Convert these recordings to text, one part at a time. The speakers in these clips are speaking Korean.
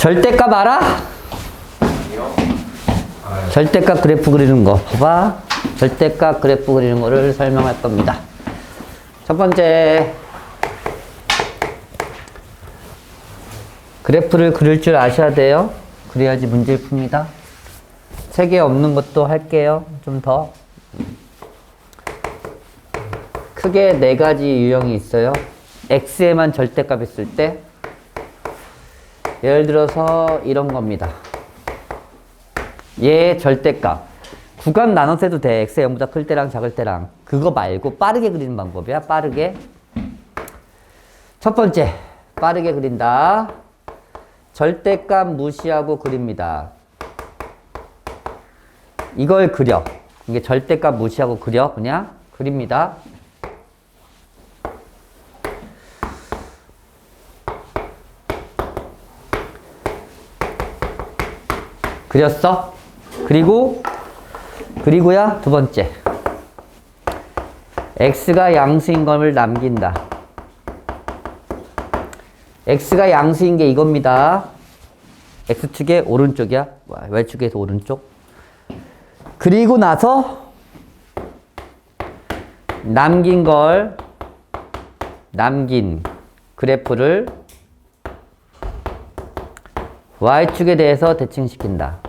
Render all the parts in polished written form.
절대값 알아? 절대값 그래프 그리는 거 봐봐. 절대값 그래프 그리는 거를 설명할 겁니다. 첫 번째, 그래프를 그릴 줄 아셔야 돼요. 그래야지 문제를 풉니다. 책에 없는 것도 할게요. 좀 더. 크게 네 가지 유형이 있어요. x에만 절대값 있을 때, 예를 들어서 이런 겁니다. 얘의 절대값. 구간 나눠서 해도 돼. x가 0보다 클 때랑 작을 때랑. 그거 말고 빠르게 그리는 방법이야. 빠르게. 첫 번째, 빠르게 그린다. 절대값 무시하고 그립니다. 이걸 그려. 이게 절대값 무시하고 그려. 그냥 그립니다. 그렸어? 그리고야 두 번째, x가 양수인 것을 남긴다. x가 양수인 게 이겁니다. x축의 오른쪽이야. y축에서 오른쪽. 그리고 나서 남긴 그래프를 y축에 대해서 대칭시킨다.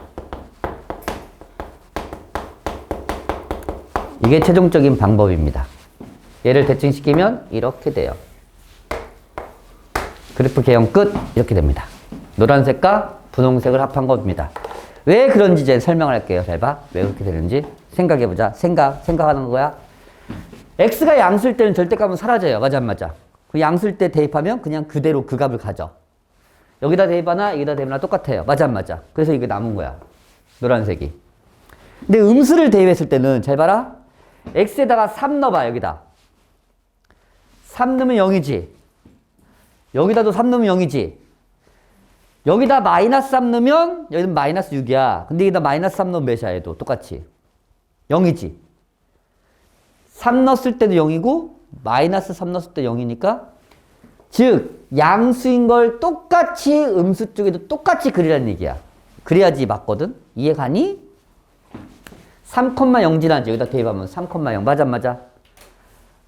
이게 최종적인 방법입니다. 얘를 대칭시키면 이렇게 돼요. 그래프 개형 끝. 이렇게 됩니다. 노란색과 분홍색을 합한 겁니다. 왜 그런지 이제 설명할게요. 잘 봐. 왜 그렇게 되는지 생각해보자. 생각하는 거야. x가 양수일 때는 절대값은 사라져요. 맞아 안 맞아? 그 양수일 때 대입하면 그냥 그대로 그 값을 가져. 여기다 대입하나 여기다 대입하나 똑같아요. 맞아 안 맞아? 그래서 이게 남은 거야. 노란색이. 근데 음수를 대입했을 때는 잘 봐라. x에다가 3 넣어봐. 여기다 3 넣으면 0이지. 여기다도 3 넣으면 0이지. 여기다 마이너스 3 넣으면 여기는 마이너스 6이야. 근데 여기다 마이너스 3 넣으면 몇이야? 얘도 똑같이 0이지. 3 넣었을 때도 0이고 마이너스 3 넣었을 때 0이니까, 즉 양수인 걸 똑같이 음수 쪽에도 똑같이 그리라는 얘기야. 그래야지 맞거든. 이해가니? 3,0 지나지. 여기다 대입하면 3,0. 맞아 안 맞아?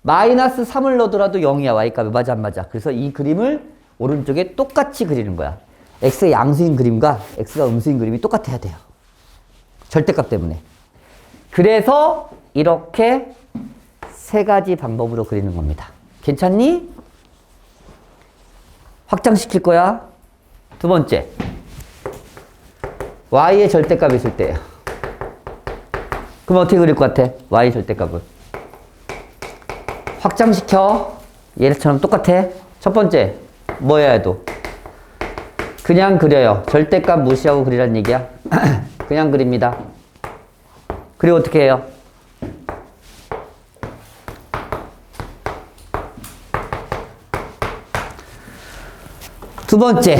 마이너스 3을 넣더라도 0이야. y값이. 맞아 안 맞아? 그래서 이 그림을 오른쪽에 똑같이 그리는 거야. x가 양수인 그림과 x가 음수인 그림이 똑같아야 돼요. 절대값 때문에. 그래서 이렇게 세 가지 방법으로 그리는 겁니다. 괜찮니? 확장시킬 거야. 두 번째, y의 절대값이 있을 때예요. 그럼 어떻게 그릴 것 같아? y 절대값을 확장시켜. 얘처럼 똑같아. 첫 번째, 뭐 해야 해도 그냥 그려요. 절대값 무시하고 그리란 얘기야. 그냥 그립니다. 그리고 어떻게 해요? 두 번째,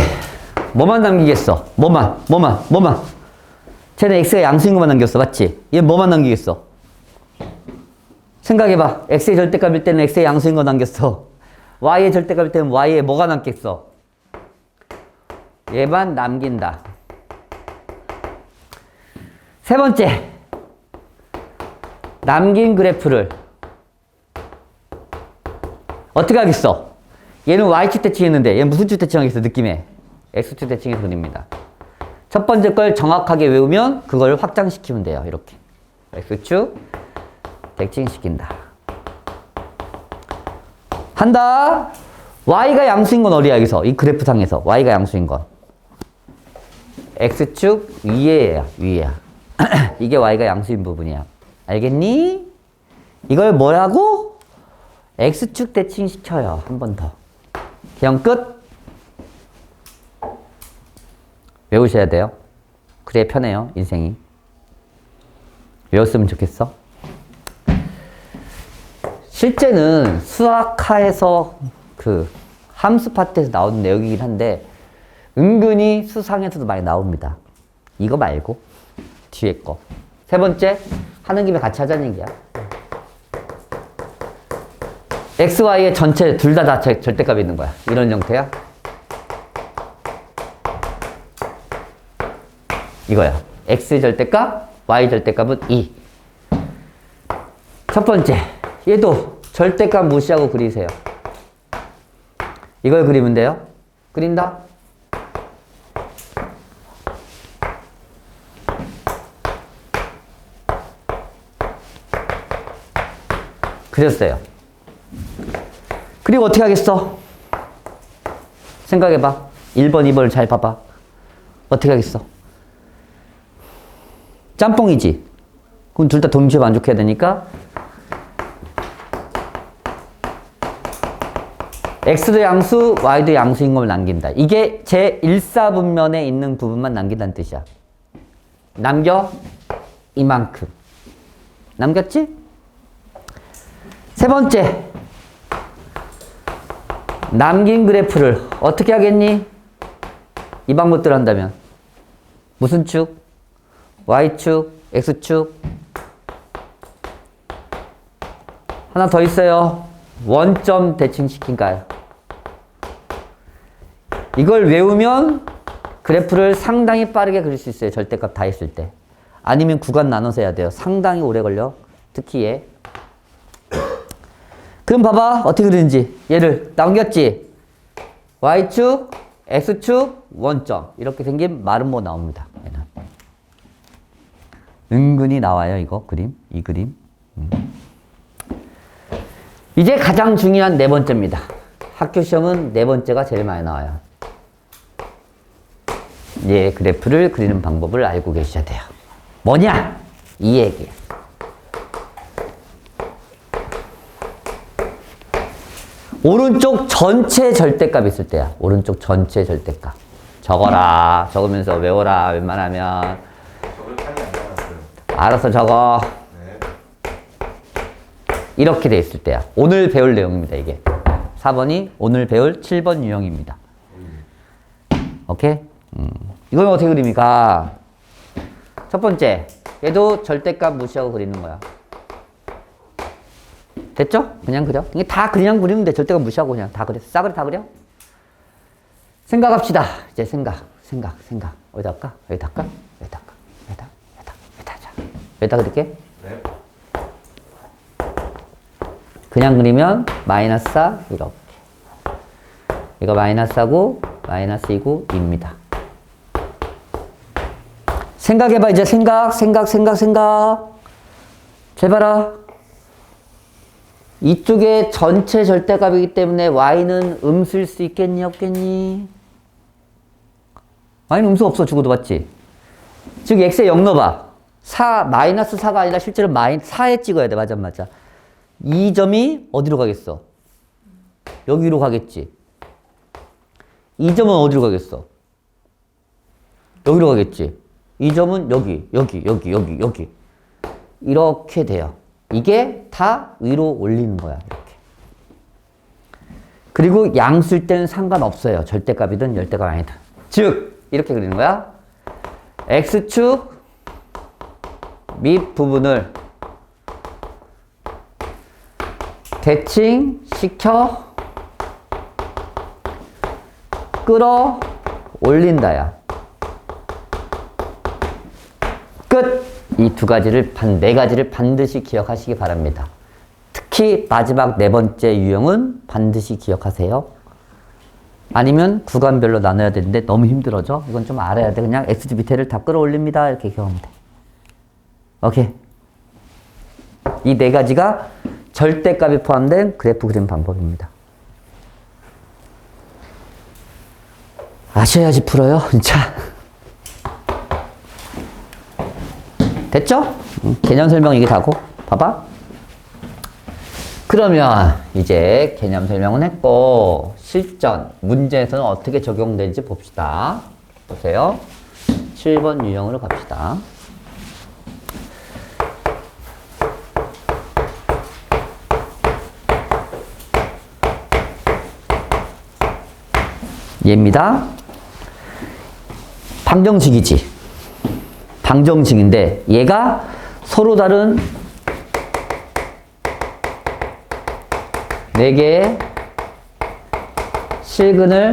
뭐만 남기겠어? 뭐만. 쟤는 x가 양수인 것만 남겼어. 맞지? 얘 뭐만 남기겠어? 생각해봐. x의 절대값일 때는 x의 양수인 거 남겼어. y의 절대값일 때는 y에 뭐가 남겠어? 얘만 남긴다. 세 번째, 남긴 그래프를 어떻게 하겠어? 얘는 y축 대칭했는데 얘는 무슨 축 대칭하겠어? 느낌에 x축 대칭해서 그립니다. 첫 번째 걸 정확하게 외우면 그걸 확장시키면 돼요. 이렇게 x축 대칭시킨다. 한다. y가 양수인 건 어디야? 여기서 이 그래프상에서 y가 양수인 건 x축 위에야. 이게 y가 양수인 부분이야. 알겠니? 이걸 뭐라고? x축 대칭시켜요. 한 번 더. 그냥 끝. 외우셔야 돼요. 그래야 편해요. 인생이. 외웠으면 좋겠어. 실제는 수학하에서 그 함수 파트에서 나오는 내용이긴 한데 은근히 수상에서도 많이 나옵니다. 이거 말고 뒤에 거. 세 번째, 하는 김에 같이 하자는 얘기야. x, y의 전체 둘 다 절대값이 있는 거야. 이런 형태야. 이거야. x 절대값, y 절대값은 2. 첫 번째, 얘도 절대값 무시하고 그리세요. 이걸 그리면 돼요. 그린다. 그렸어요. 그리고 어떻게 하겠어? 생각해봐. 1번, 2번을 잘 봐봐. 어떻게 하겠어? 짬뽕이지? 그럼 둘 다 동시에 만족해야 되니까 x도 양수, y도 양수인 걸 남긴다. 이게 제 1사분면에 있는 부분만 남긴다는 뜻이야. 남겨? 이만큼. 남겼지? 세 번째. 남긴 그래프를 어떻게 하겠니? 이 방법대로 한다면 무슨 축? Y축, X축. 하나 더 있어요. 원점 대칭시킨가요? 이걸 외우면 그래프를 상당히 빠르게 그릴 수 있어요. 절대값 다 있을 때. 아니면 구간 나눠서 해야 돼요. 상당히 오래 걸려. 특히 얘. 그럼 봐봐. 어떻게 그리는지. 얘를 남겼지? Y축, X축, 원점. 이렇게 생긴 마름모 나옵니다. 얘는. 은근히 나와요. 이거 그림. 이 그림. 이제 가장 중요한 네 번째입니다. 학교 시험은 네 번째가 제일 많이 나와요. 얘 그래프를 그리는 방법을 알고 계셔야 돼요. 뭐냐? 이 얘기예요. 오른쪽 전체 절대값 있을 때야. 오른쪽 전체 절대값. 적어라. 적으면서 외워라. 웬만하면. 적을 판이 안 나왔어요. 알아서 적어. 네. 이렇게 돼 있을 때야. 오늘 배울 내용입니다. 이게. 4번이 오늘 배울 7번 유형입니다. 오케이? 이건 어떻게 그립니까? 첫 번째. 얘도 절대값 무시하고 그리는 거야. 됐죠? 그냥 그려. 이게 다 그냥 그리면 돼. 절대값 무시하고 그냥 다 그려. 싸그리 다 그려. 생각합시다. 이제 생각. 어디다 할까? 여기다 할까? 여기다 하자. 여기다 그릴게. 네. 그냥 그리면 마이너스 4 이렇게. 이거 마이너스하고 마이너스이고 2입니다. 생각해봐. 이제 생각. 잘 봐라. 이쪽에 전체 절대값이기 때문에 y는 음수일 수 있겠니? 없겠니? y는 음수 없어. 죽어도 봤지? 즉 x에 0 넣어봐. 4, 마이너스 4가 아니라 실제로 4에 찍어야 돼. 맞아. 이 점이 어디로 가겠어? 여기로 가겠지. 이 점은 어디로 가겠어? 여기로 가겠지. 이 점은 여기. 이렇게 돼요. 이게 다 위로 올리는 거야. 이렇게. 그리고 양수일 때는 상관없어요. 절대값이든 열대값 아니든. 즉 이렇게 그리는 거야. x축 밑 부분을 대칭시켜 끌어 올린다야. 끝! 이 두 가지를, 네 가지를 반드시 기억하시기 바랍니다. 특히 마지막 네 번째 유형은 반드시 기억하세요. 아니면 구간별로 나눠야 되는데 너무 힘들어져. 이건 좀 알아야 돼. 그냥 x축 밑에를 다 끌어올립니다. 이렇게 기억하면 돼. 오케이. 이 네 가지가 절대값이 포함된 그래프 그림 방법입니다. 아셔야지 풀어요, 진짜. 됐죠? 개념 설명 이게 다고. 봐봐. 그러면 이제 개념 설명은 했고 실전 문제에서는 어떻게 적용되는지 봅시다. 보세요. 7번 유형으로 갑시다. 얘입니다. 방정식이지. 방정식인데 얘가 서로 다른 4개의 실근을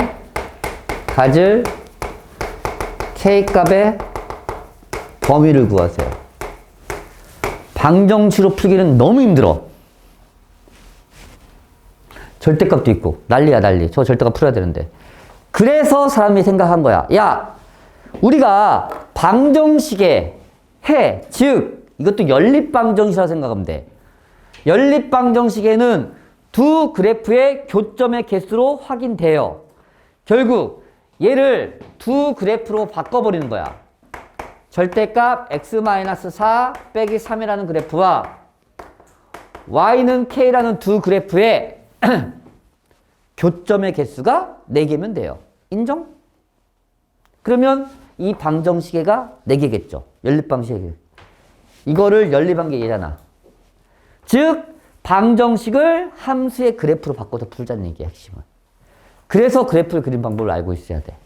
가질 K값의 범위를 구하세요. 방정식으로 풀기는 너무 힘들어. 절대값도 있고 난리야 난리. 저 절대값 풀어야 되는데. 그래서 사람이 생각한 거야. 야, 우리가 방정식에 해, 즉 이것도 연립방정식이라고 생각하면 돼. 연립방정식에는 두 그래프의 교점의 개수로 확인돼요. 결국 얘를 두 그래프로 바꿔버리는 거야. 절대값 x-4 빼기 3이라는 그래프와 y는 k라는 두 그래프의 교점의 개수가 4개면 돼요. 인정? 그러면 이 방정식에가 4개겠죠. 연립방식에. 이거를 연립한 게 얘잖아. 즉 방정식을 함수의 그래프로 바꿔서 풀자는 얘기야, 핵심은. 그래서 그래프를 그린 방법을 알고 있어야 돼.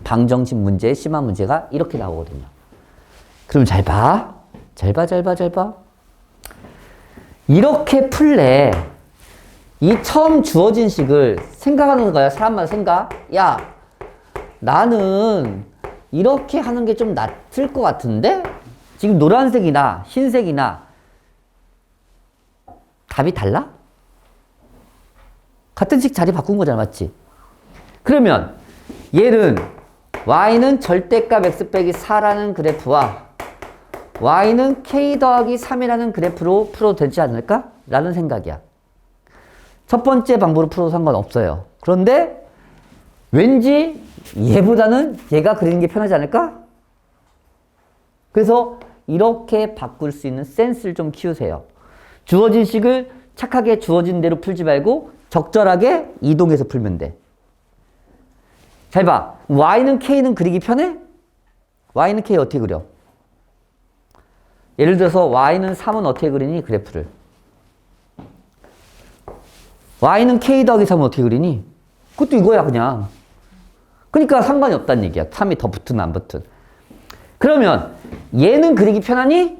방정식 문제의 심화 문제가 이렇게 나오거든요. 그럼 잘 봐. 잘 봐, 잘 봐, 잘 봐. 이렇게 풀래. 이 처음 주어진 식을 생각하는 거야. 사람마다 생각. 야, 나는 이렇게 하는 게 좀 낫을 것 같은데? 지금 노란색이나 흰색이나 답이 달라? 같은 식 자리 바꾼 거잖아, 맞지? 그러면 얘는 y는 절대값 x 빼기 4라는 그래프와 y는 k 더하기 3이라는 그래프로 풀어도 되지 않을까? 라는 생각이야. 첫 번째 방법으로 풀어도 상관없어요. 그런데 왠지 얘보다는 얘가 그리는 게 편하지 않을까? 그래서 이렇게 바꿀 수 있는 센스를 좀 키우세요. 주어진 식을 착하게 주어진 대로 풀지 말고 적절하게 이동해서 풀면 돼. 잘 봐. y는 k는 그리기 편해? y는 k 어떻게 그려? 예를 들어서 y는 3은 어떻게 그리니? 그래프를. y는 k 더하기 3은 어떻게 그리니? 그것도 이거야 그냥. 그러니까 상관이 없다는 얘기야. 3이 더 붙든 안 붙든. 그러면 얘는 그리기 편하니?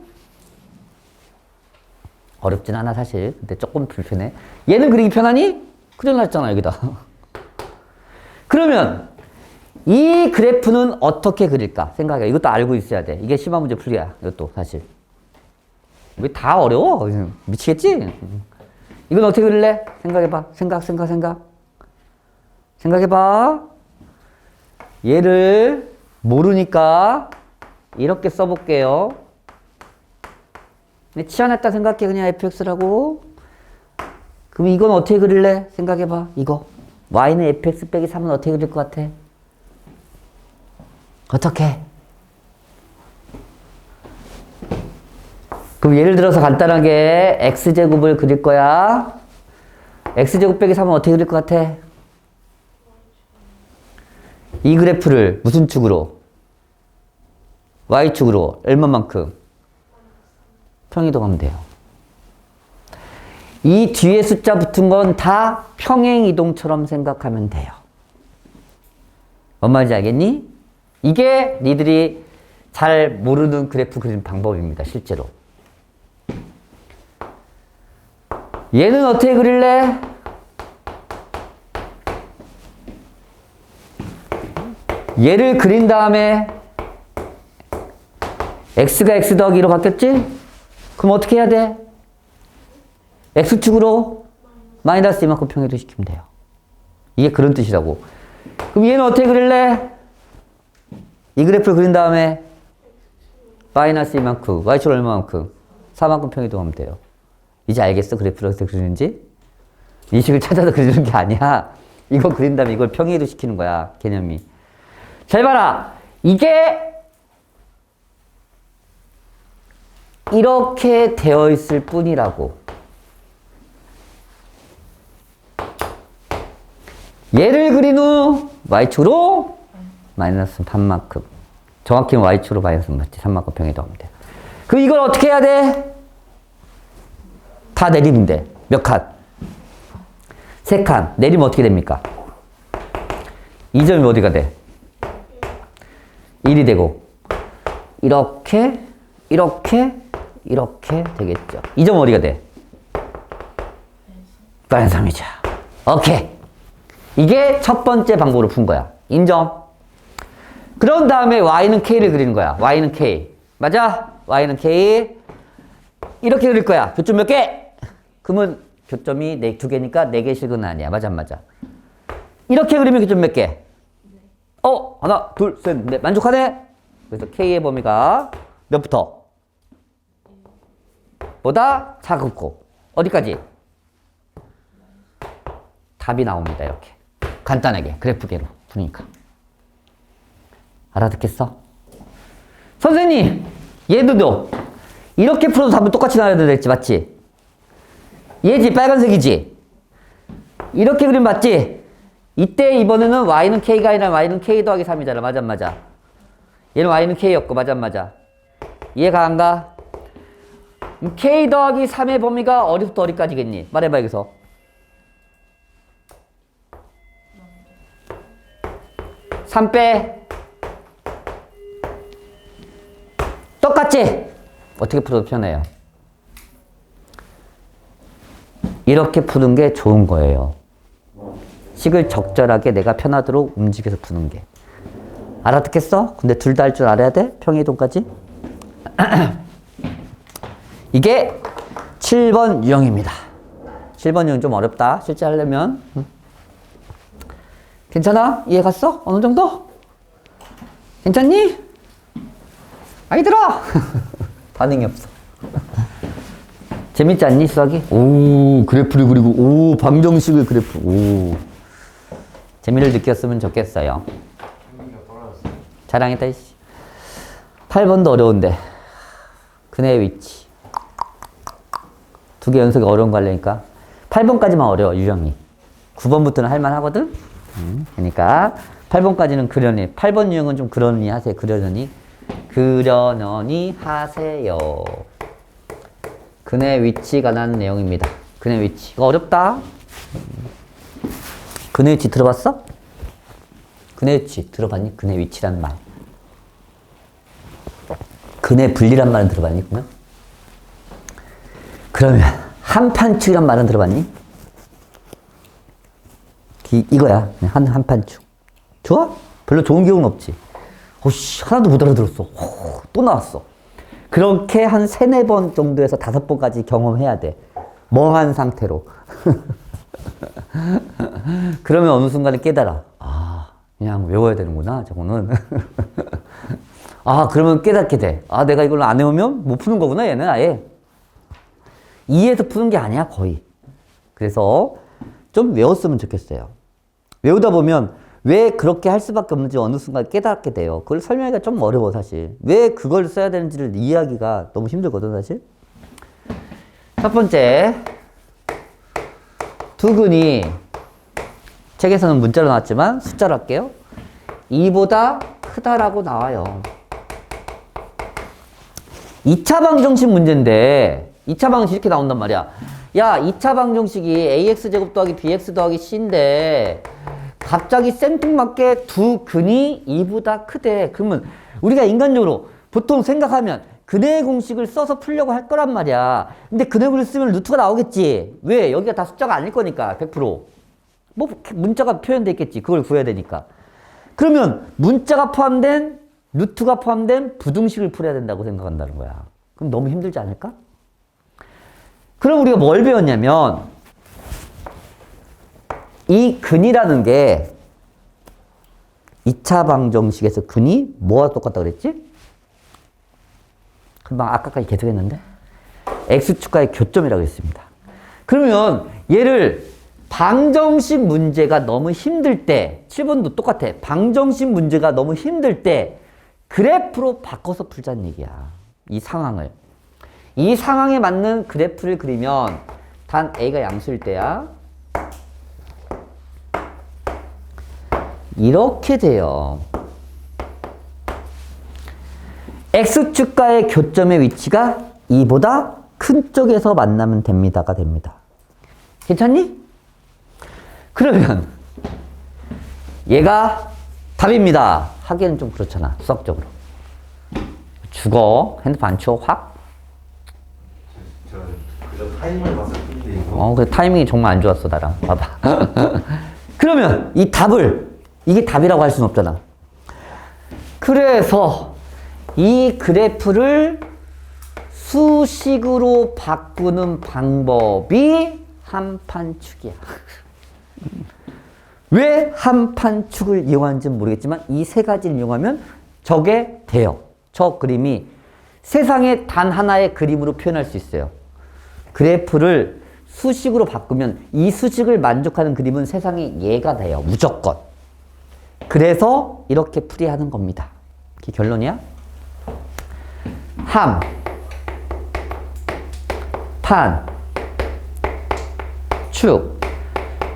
어렵진 않아 사실. 근데 조금 불편해. 얘는 그리기 편하니? 그려놨잖아 여기다. 그러면 이 그래프는 어떻게 그릴까? 생각해. 이것도 알고 있어야 돼. 이게 심화 문제 풀이야. 이것도 사실. 왜 다 어려워? 미치겠지? 이건 어떻게 그릴래? 생각해봐. 생각. 생각해봐. 얘를 모르니까 이렇게 써볼게요. 치환했다 생각해. 그냥 fx라고. 그럼 이건 어떻게 그릴래? 생각해봐. 이거. y는 fx 빼기 3은 어떻게 그릴 것 같아? 어떻게? 그럼 예를 들어서 간단하게 x제곱을 그릴 거야. x제곱 빼기 3은 어떻게 그릴 것 같아? 이 그래프를 무슨 축으로? y축으로 얼마만큼? 평이동하면 돼요. 이 뒤에 숫자 붙은 건 다 평행이동처럼 생각하면 돼요. 뭔 말인지 알겠니? 이게 니들이 잘 모르는 그래프 그리는 방법입니다. 실제로. 얘는 어떻게 그릴래? 얘를 그린 다음에 x가 x 더하기 2로 바뀌었지? 그럼 어떻게 해야 돼? x축으로 마이너스 이만큼 평행이동 시키면 돼요. 이게 그런 뜻이라고. 그럼 얘는 어떻게 그릴래? 이 그래프를 그린 다음에 마이너스 이만큼, y축 얼마만큼? 4만큼 평이동하면 돼요. 이제 알겠어? 그래프를 어떻게 그리는지? 이 식을 찾아서 그리는 게 아니야. 이거 그린 다음에 이걸 평이동 시키는 거야. 개념이. 잘 봐라. 이게 이렇게 되어 있을 뿐이라고. 얘를 그린 후 y축으로 마이너스 반만큼. 정확히는 y축으로 마이너스 맞지. 3만큼 평이동하면 돼. 그럼 이걸 어떻게 해야 돼? 다 내리는데 몇 칸? 3칸. 내리면 어떻게 됩니까? 이 점이 어디가 돼? 1이 되고 이렇게 되겠죠. 이 점 어디가 돼? 마이너스 3이죠. 오케이. 이게 첫 번째 방법으로 푼 거야. 인정? 그런 다음에 y는 k를 그리는 거야. y는 k. 맞아? y는 k. 이렇게 그릴 거야. 교점 몇 개? 그러면 교점이 두 개니까 네 개씩은 아니야. 맞아 안 맞아? 이렇게 그리면 교점 몇 개? 하나, 둘, 셋, 넷. 만족하네? 그래서 k의 범위가 몇부터? 보다 작고 어디까지? 답이 나옵니다. 이렇게 간단하게 그래프계로 푸니까 알아듣겠어? 선생님 얘도 이렇게 풀어도 답은 똑같이 나와야 될지 맞지? 얘지 빨간색이지? 이렇게 그리면 맞지? 이때 이번에는 y는 k가 아니라 y는 k 더하기 3이잖아. 맞아 안 맞아? 얘는 y는 k였고 맞아 안 맞아? 이해가 안 가? k 더하기 3의 범위가 어디부터 어디까지겠니? 말해봐 여기서. 삼 빼. 똑같지? 어떻게 풀어도 편해요. 이렇게 푸는 게 좋은 거예요. 식을 적절하게 내가 편하도록 움직여서 푸는 게. 알아듣겠어? 근데 둘 다 할 줄 알아야 돼? 평이동까지? 이게 7번 유형입니다. 7번 유형 좀 어렵다. 실제 하려면. 괜찮아? 이해 갔어? 어느 정도? 괜찮니? 아이들아! 반응이 없어. 재밌지 않니, 수학이? 오, 그래프를 그리고, 오, 방정식을 그래프, 오. 재미를 느꼈으면 좋겠어요. 자랑했다, 이씨. 8번도 어려운데. 근해의 위치. 두 개 연속이 어려운 거 하려니까. 8번까지만 어려워, 유형이. 9번부터는 할만하거든? 그러니까 8번까지는 그려니. 8번 유형은 좀 그러니 하세요. 그려니. 그려니 하세요. 근해 위치 관한 내용입니다. 근해 위치. 이거 어렵다. 근해 위치 들어봤어? 근해 위치 들어봤니? 근해 위치란 말. 근해 분리란 말은 들어봤니? 그러면 한판축이란 말은 들어봤니? 이거야. 한판축. 좋아? 별로 좋은 기억은 없지. 오씨, 하나도 못 알아들었어. 또 나왔어. 그렇게 한 3, 4번 정도에서 5번까지 경험해야 돼. 멍한 상태로. 그러면 어느 순간에 깨달아. 아, 그냥 외워야 되는구나, 저거는. 아, 그러면 깨닫게 돼. 아, 내가 이걸 안 외우면 못 푸는 거구나, 얘는 아예. 이해해서 푸는 게 아니야, 거의. 그래서 좀 외웠으면 좋겠어요. 외우다 보면 왜 그렇게 할 수밖에 없는지 어느 순간 깨닫게 돼요. 그걸 설명하기가 좀 어려워, 사실. 왜 그걸 써야 되는지를 이해하기가 너무 힘들거든, 사실. 첫 번째, 두근이 책에서는 문자로 나왔지만 숫자로 할게요. 2보다 크다라고 나와요. 2차 방정식 문제인데 2차 방정식 이렇게 나온단 말이야. 야, 2차 방정식이 ax제곱 더하기 bx 더하기 c인데 갑자기 생뚱맞게 두 근이 2보다 크대. 그러면 우리가 인간적으로 보통 생각하면 근해의 공식을 써서 풀려고 할 거란 말이야. 근데 근해의 공식을 쓰면 루트가 나오겠지. 왜? 여기가 다 숫자가 아닐 거니까 100%. 뭐 문자가 표현돼 있겠지. 그걸 구해야 되니까. 그러면 문자가 포함된 루트가 포함된 부등식을 풀어야 된다고 생각한다는 거야. 그럼 너무 힘들지 않을까? 그럼 우리가 뭘 배웠냐면 이 근이라는 게 2차 방정식에서 근이 뭐와 똑같다고 그랬지? 금방 아까까지 계속 했는데 x축과의 교점이라고 했습니다. 그러면 얘를 방정식 문제가 너무 힘들 때 7번도 똑같아. 방정식 문제가 너무 힘들 때 그래프로 바꿔서 풀자는 얘기야. 이 상황을. 이 상황에 맞는 그래프를 그리면 단 a가 양수일 때야. 이렇게 돼요. x축과의 교점의 위치가 2보다 큰 쪽에서 만나면 됩니다가 됩니다. 괜찮니? 그러면 얘가 답입니다. 하기에는 좀 그렇잖아. 수학적으로. 죽어. 핸드폰 안 치워. 확. 그저 타이밍을 봤을 뿐인데 이거. 그 타이밍이 정말 안 좋았어, 나랑. 봐봐. 그러면 이 답을, 이게 답이라고 할 수는 없잖아. 그래서 이 그래프를 수식으로 바꾸는 방법이 한판축이야. 왜 한판축을 이용하는지 모르겠지만 이 세 가지를 이용하면 저게 돼요. 저 그림이 세상에 단 하나의 그림으로 표현할 수 있어요. 그래프를 수식으로 바꾸면 이 수식을 만족하는 그림은 세상에 얘가 돼요. 무조건. 그래서 이렇게 풀이하는 겁니다. 이게 결론이야? 함, 판, 축.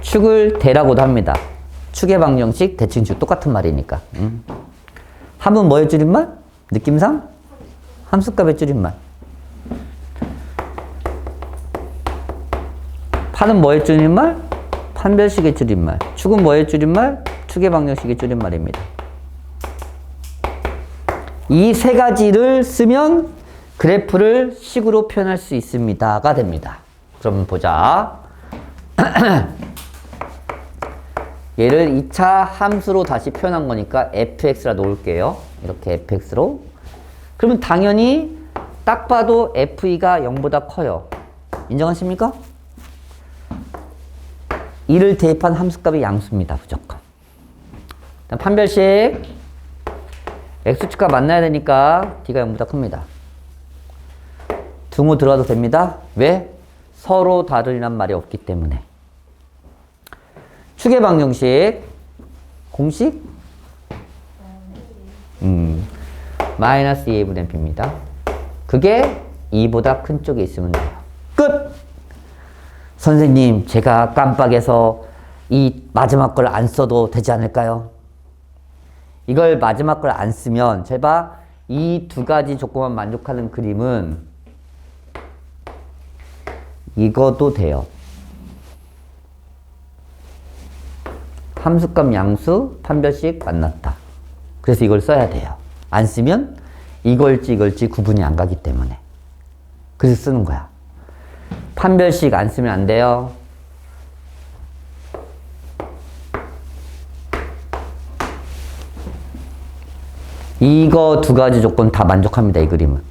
축을 대라고도 합니다. 축의 방정식, 대칭축 똑같은 말이니까. 함은 뭐의 줄임말? 느낌상? 함수값의 줄임말. 판은 뭐의 줄임말? 판별식의 줄임말. 축은 뭐의 줄임말? 축의 방정식의 줄임말입니다. 이 세 가지를 쓰면 그래프를 식으로 표현할 수 있습니다가 됩니다. 그럼 보자. 얘를 2차 함수로 다시 표현한 거니까 fx라 놓을게요. 이렇게 fx로. 그러면 당연히 딱 봐도 fe가 0보다 커요. 인정하십니까? 이를 대입한 함수값이 양수입니다. 무조건. 판별식 x축과 만나야 되니까 d가 0보다 큽니다. 등호 들어가도 됩니다. 왜? 서로 다르란 말이 없기 때문에. 축의 방정식 공식 마이너스 2a분의 b입니다. 그게 2보다 큰 쪽에 있으면 돼요. 끝! 선생님, 제가 깜빡해서 이 마지막 걸 안 써도 되지 않을까요? 이걸 마지막 걸 안 쓰면 제발 이 두 가지 조건만 만족하는 그림은 이거도 돼요. 함수값 양수, 판별식 만났다. 그래서 이걸 써야 돼요. 안 쓰면 이걸지 구분이 안 가기 때문에. 그래서 쓰는 거야. 판별식 안 쓰면 안 돼요. 이거 두 가지 조건 다 만족합니다. 이 그림은.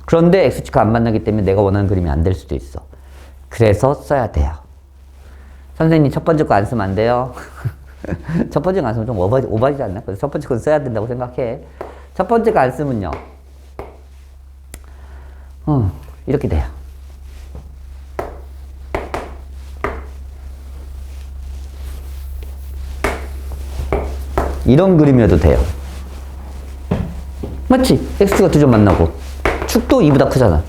그런데 x축과 안 만나기 때문에 내가 원하는 그림이 안 될 수도 있어. 그래서 써야 돼요. 선생님 첫 번째 거 안 쓰면 안 돼요. 첫 번째 거 안 쓰면 좀 오바지 않나? 그래서 첫 번째 건 써야 된다고 생각해. 첫 번째 거 안 쓰면요. 이렇게 돼요. 이런 그림이어도 돼요. 맞지? x가 두 점 만나고 축도 2보다 크잖아.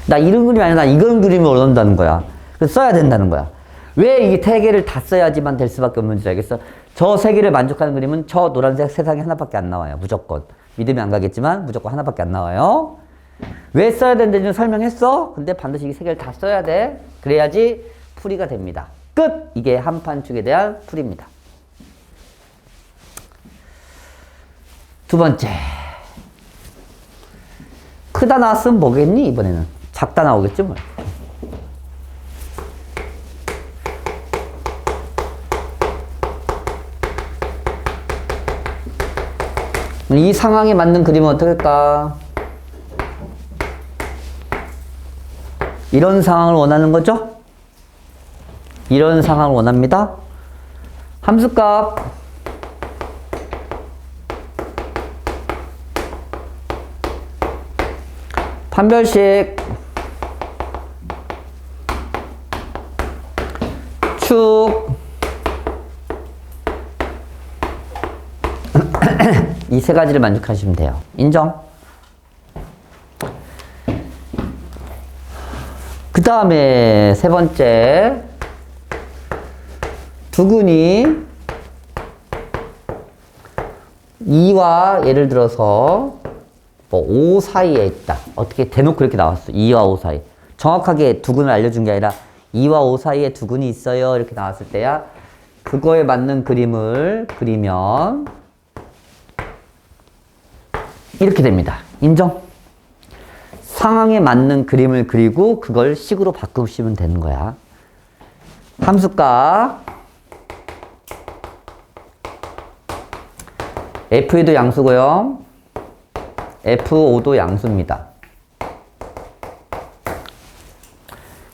나 이런 그림이 아니라 나 이런 그림을 원한다는 거야. 그래서 써야 된다는 거야. 왜 이 세 개를 다 써야지만 될 수밖에 없는지 알겠어? 저 세 개를 만족하는 그림은 저 노란색 세상에 하나밖에 안 나와요. 무조건. 믿으면 안 가겠지만 무조건 하나밖에 안 나와요. 왜 써야 되는지 설명했어? 근데 반드시 이 세 개를 다 써야 돼. 그래야지 풀이가 됩니다. 끝! 이게 한판축에 대한 풀이입니다. 두 번째. 크다 나왔으면 뭐겠니? 이번에는. 작다 나오겠지 뭐. 이 상황에 맞는 그림은 어떻게 할까? 이런 상황을 원하는 거죠? 이런 상황을 원합니다. 함수값 판별식 축 이 세 가지를 만족하시면 돼요. 인정? 그 다음에 세 번째 두근이 2와 예를 들어서 뭐 5 사이에 있다. 어떻게 대놓고 이렇게 나왔어. 2와 5 사이. 정확하게 두근을 알려준 게 아니라 2와 5 사이에 두근이 있어요. 이렇게 나왔을 때야 그거에 맞는 그림을 그리면 이렇게 됩니다. 인정? 상황에 맞는 그림을 그리고 그걸 식으로 바꾸시면 되는 거야. 함수값 f도 양수고요. F5도 양수입니다.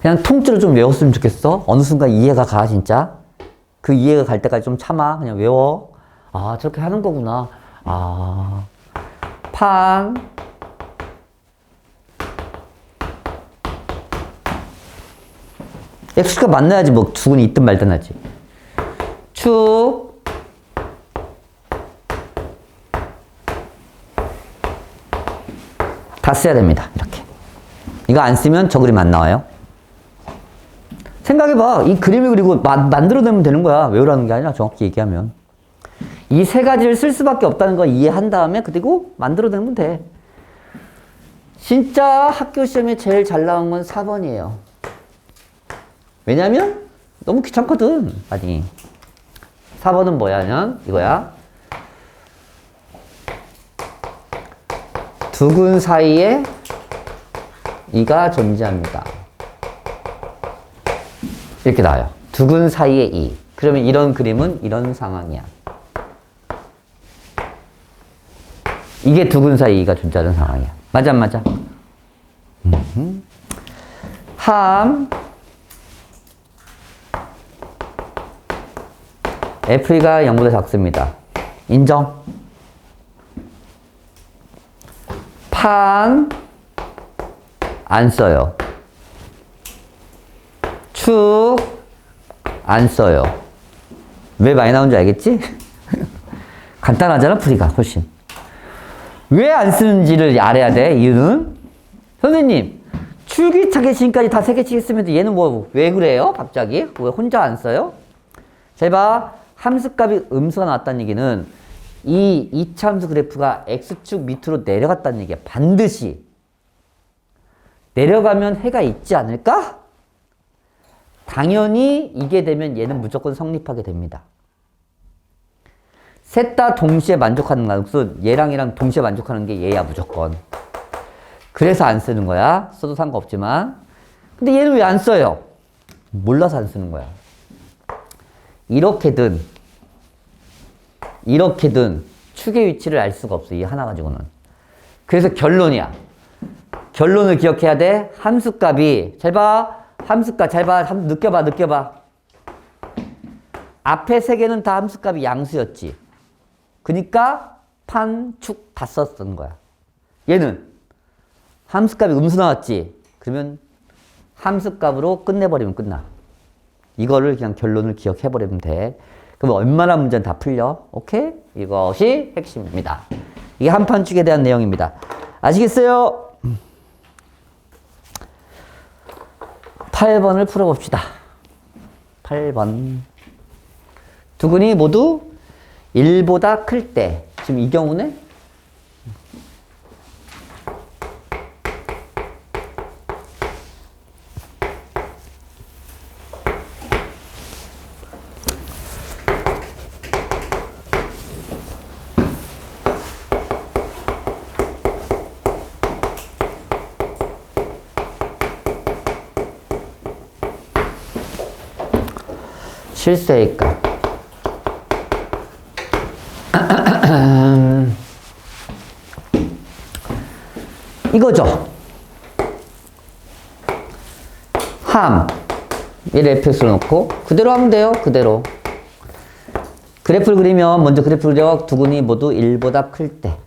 그냥 통째로 좀 외웠으면 좋겠어. 어느 순간 이해가 가, 진짜. 그 이해가 갈 때까지 좀 참아. 그냥 외워. 아, 저렇게 하는 거구나. 아, 판. X가 만나야지 뭐 두근이 있든 말든 하지. 축. 다 써야 됩니다. 이렇게. 이거 안 쓰면 저 그림 안 나와요. 생각해봐. 이 그림을 그리고 만들어내면 되는 거야. 외우라는 게 아니라 정확히 얘기하면. 이 세 가지를 쓸 수밖에 없다는 걸 이해한 다음에 그리고 만들어내면 돼. 진짜 학교 시험에 제일 잘 나온 건 4번이에요. 왜냐면 너무 귀찮거든. 아니. 4번은 뭐야면 이거야. 두근 사이에 이가 존재합니다. 이렇게 나와요. 두근 사이에 이. 그러면 이런 그림은 이런 상황이야. 이게 두근 사이에 이가 존재하는 상황이야. 맞아, 안 맞아? 함 F가 0보다 작습니다. 인정? 판 안 써요. 축 안 써요. 왜 많이 나온지 알겠지? 간단하잖아, 풀이가 훨씬. 왜 안 쓰는지를 알아야 돼. 이유는 선생님 줄기차게 지금까지 다 3개씩 했으면 얘는 뭐 왜 그래요? 갑자기 왜 혼자 안 써요? 잘 봐. 함수값이 음수가 나왔다는 얘기는 이 이차함수 그래프가 x축 밑으로 내려갔다는 얘기야. 반드시 내려가면 해가 있지 않을까? 당연히 이게 되면 얘는 무조건 성립하게 됩니다. 셋 다 동시에 만족하는 가능성, 얘랑 동시에 만족하는 게 얘야 무조건. 그래서 안 쓰는 거야. 써도 상관없지만. 근데 얘는 왜 안 써요? 몰라서 안 쓰는 거야. 이렇게든 축의 위치를 알 수가 없어. 이 하나 가지고는. 그래서 결론이야. 결론을 기억해야 돼. 함수값이 잘 봐. 함수값 잘 봐. 느껴봐. 앞에 3개는 다 함수값이 양수였지. 그러니까 판, 축 다 썼던 거야. 얘는 함수값이 음수 나왔지. 그러면 함수값으로 끝내버리면 끝나. 이거를 그냥 결론을 기억해버리면 돼. 그럼 얼마나 문제는 다 풀려. 오케이? 이것이 핵심입니다. 이게 한판축에 대한 내용입니다. 아시겠어요? 8번을 풀어봅시다. 8번. 두근이 모두 1보다 클 때. 지금 이 경우네? 실수일까? 이거죠. 함 1fx로 놓고 그대로 하면 돼요. 그대로. 그래프를 그리면 먼저 그래프를 그려. 두근이 모두 1보다 클 때.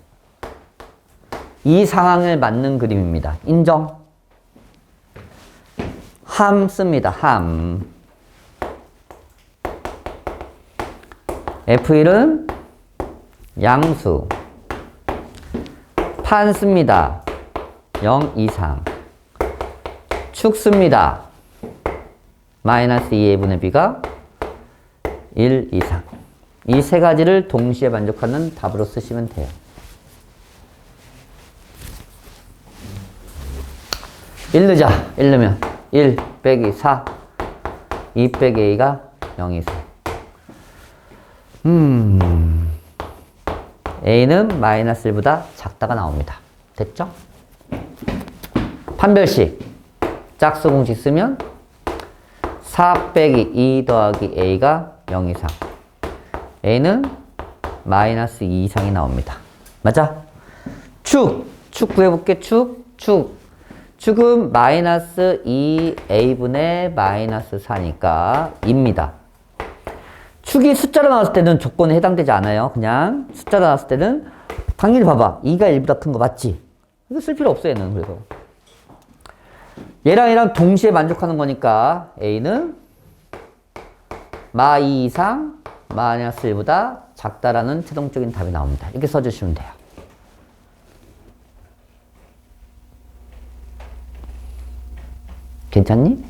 이 상황을 맞는 그림입니다. 인정? 함 씁니다. 함. F1은 양수. 판 씁니다. 0 이상. 축 씁니다. 마이너스 2a분의 b가 1 이상. 이 세 가지를 동시에 만족하는 답으로 쓰시면 돼요. 1 넣자. 1 넣으면 1 빼기 4. 2 빼기 a가 0 이상. a는 마이너스 1보다 작다가 나옵니다. 됐죠? 판별식 짝수 공식 쓰면 4 빼기 2 더하기 a가 0 이상. a는 마이너스 2 이상이 나옵니다. 맞아? 축 축 구해볼게. 축은 마이너스 2a분의 마이너스 4니까 2입니다. 축이 숫자로 나왔을 때는 조건에 해당되지 않아요. 그냥 숫자로 나왔을 때는 당연히 봐봐. 2가 1보다 큰 거 맞지? 이거 쓸 필요 없어 얘는. 그래서 얘랑 동시에 만족하는 거니까 a는 마 2 이상 마이너스 1보다 작다라는 최종적인 답이 나옵니다. 이렇게 써주시면 돼요. 괜찮니?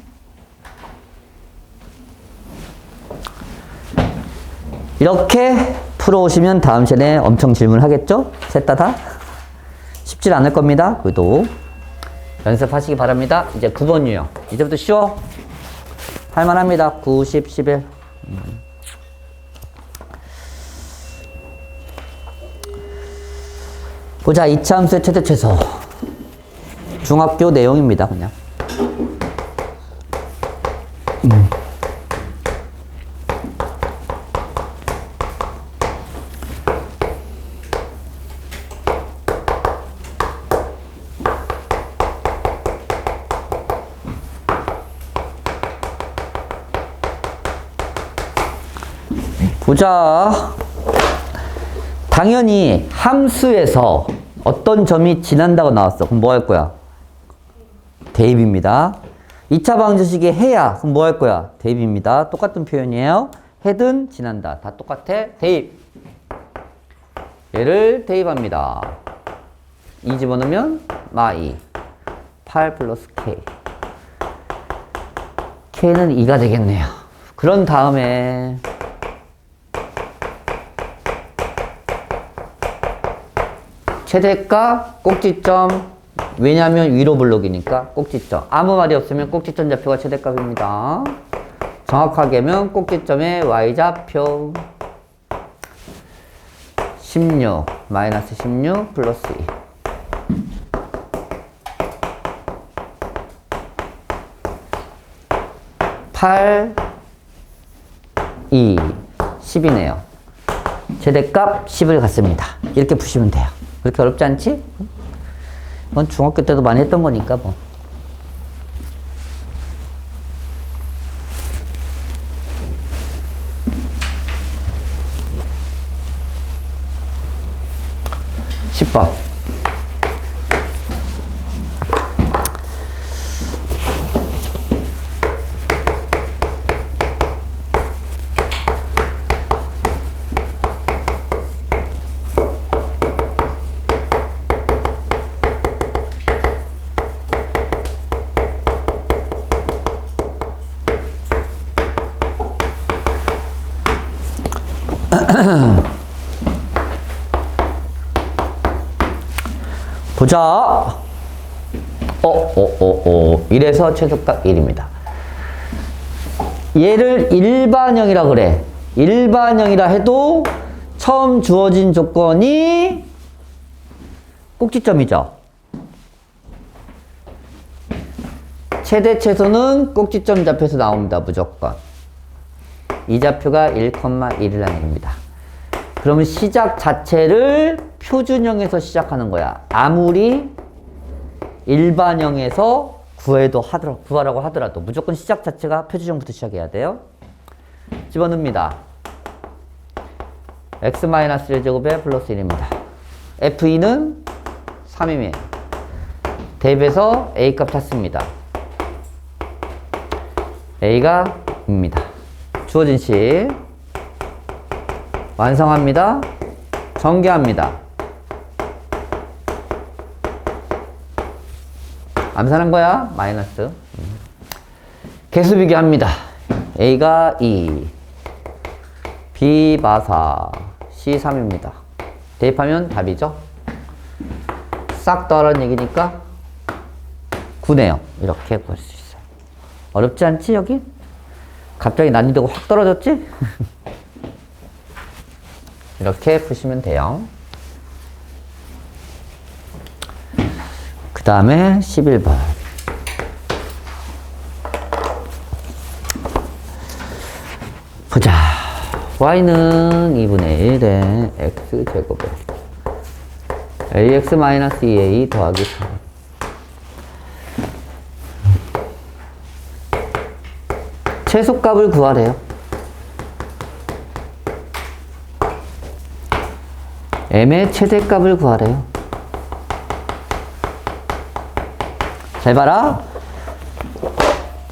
이렇게 풀어오시면 다음 시간에 엄청 질문하겠죠? 셋 다? 쉽지 않을 겁니다. 그래도 연습하시기 바랍니다. 이제 9번 유형. 이제부터 쉬워. 할만합니다. 9, 10, 11. 보자. 이차함수의 최대 최소. 중학교 내용입니다. 그냥. 보자. 당연히 함수에서 어떤 점이 지난다고 나왔어. 그럼 뭐 할 거야? 대입입니다. 2차 방정식이 해야 그럼 뭐 할 거야? 대입입니다. 똑같은 표현이에요. 해든 지난다. 다 똑같아. 대입. 얘를 대입합니다. 2 집어넣으면 마2 8 플러스 k. k는 2가 되겠네요. 그런 다음에 최대값 꼭지점. 왜냐하면 위로 블록이니까 꼭지점. 아무 말이 없으면 꼭지점 좌표가 최대값입니다. 정확하게 하면 꼭지점의 y좌표 16 마이너스 16 플러스 2. (8) 2 10이네요. 최대값 10을 갖습니다. 이렇게 푸시면 돼요. 그렇게 어렵지 않지? 이건 중학교 때도 많이 했던 거니까 뭐. (10번) 보자. 이래서 최소값 1입니다. 얘를 일반형이라 그래. 일반형이라 해도 처음 주어진 조건이 꼭지점이죠. 최대 최소는 꼭지점 좌표에서 나옵니다. 무조건. 이 좌표가 1,1이라는 얘기입니다. 그러면 시작 자체를 표준형에서 시작하는 거야. 아무리 일반형에서 구하라고 하더라도 무조건 시작 자체가 표준형부터 시작해야 돼요. 집어넣습니다. x-1제곱에 플러스 1입니다. f2는 3이면 대입해서 a 값 찾습니다. a가 2입니다. 주어진 식 완성합니다. 전개합니다. 암산한 거야. 마이너스. 개수 비교합니다. A가 2, B 마사, C 3입니다. 대입하면 답이죠. 싹 더하라는 얘기니까 9네요. 이렇게 볼 수 있어요. 어렵지 않지 여기? 갑자기 난이도가 확 떨어졌지? 이렇게 푸시면 돼요. 그 다음에 11번. 보자. y는 2분의 1에 x제곱에 ax-2a 더하기 4. 최소값을 구하래요. m의 최대값을 구하래요. 잘 봐라.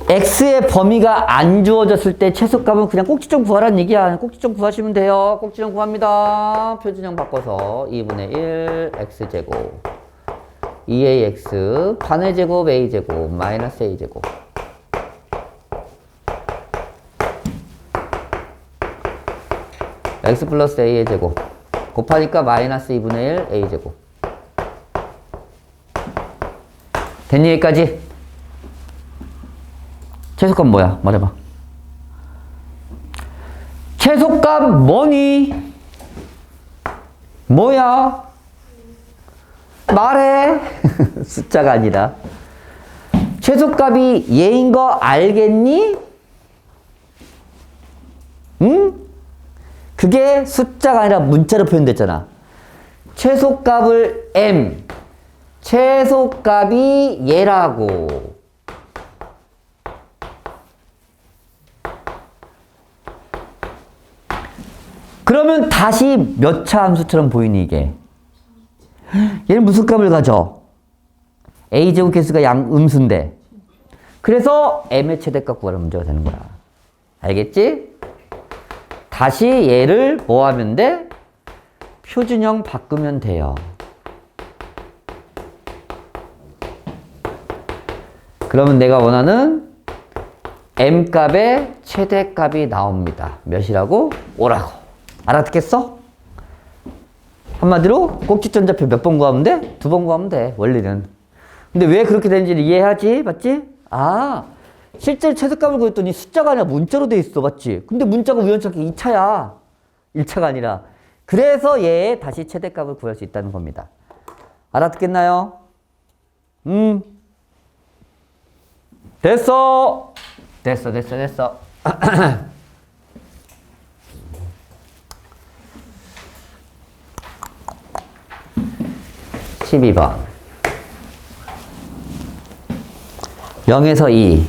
x의 범위가 안 주어졌을 때 최소값은 그냥 꼭지점 구하라는 얘기야. 꼭지점 구하시면 돼요. 꼭지점 구합니다. 표준형 바꿔서 2분의 1 x제곱 2ax 반의 제곱 a제곱 마이너스 a제곱 x 플러스 a의 제곱 곱하니까 마이너스 2분의 1 a제곱. 된 얘기까지? 최소값 뭐야? 말해봐. 최소값 뭐니? 뭐야? 말해. 숫자가 아니라. 최소값이 얘인 거 알겠니? 응? 그게 숫자가 아니라 문자로 표현됐잖아. 최소값을 m, 최소값이 얘라고. 그러면 다시 몇 차 함수처럼 보이니 이게? 얘는 무슨 값을 가져? a제곱 개수가 음수인데. 그래서 m의 최대값 구하는 문제가 되는 거야. 알겠지? 다시 얘를 뭐 하면 돼? 표준형 바꾸면 돼요. 그러면 내가 원하는 m값의 최대값이 나옵니다. 몇이라고? 5라고. 알아듣겠어? 한마디로 꼭지점좌표 몇 번 구하면 돼? 2번 구하면 돼. 원리는. 근데 왜 그렇게 되는지를 이해하지? 맞지? 아, 실제 최소값을 구했더니 숫자가 아니라 문자로 돼 있어. 맞지? 근데 문자가 우연찮게 2차야. 1차가 아니라. 그래서 얘의 다시 최대값을 구할 수 있다는 겁니다. 알아듣겠나요? 됐어. 됐어. 12번. 0에서 2.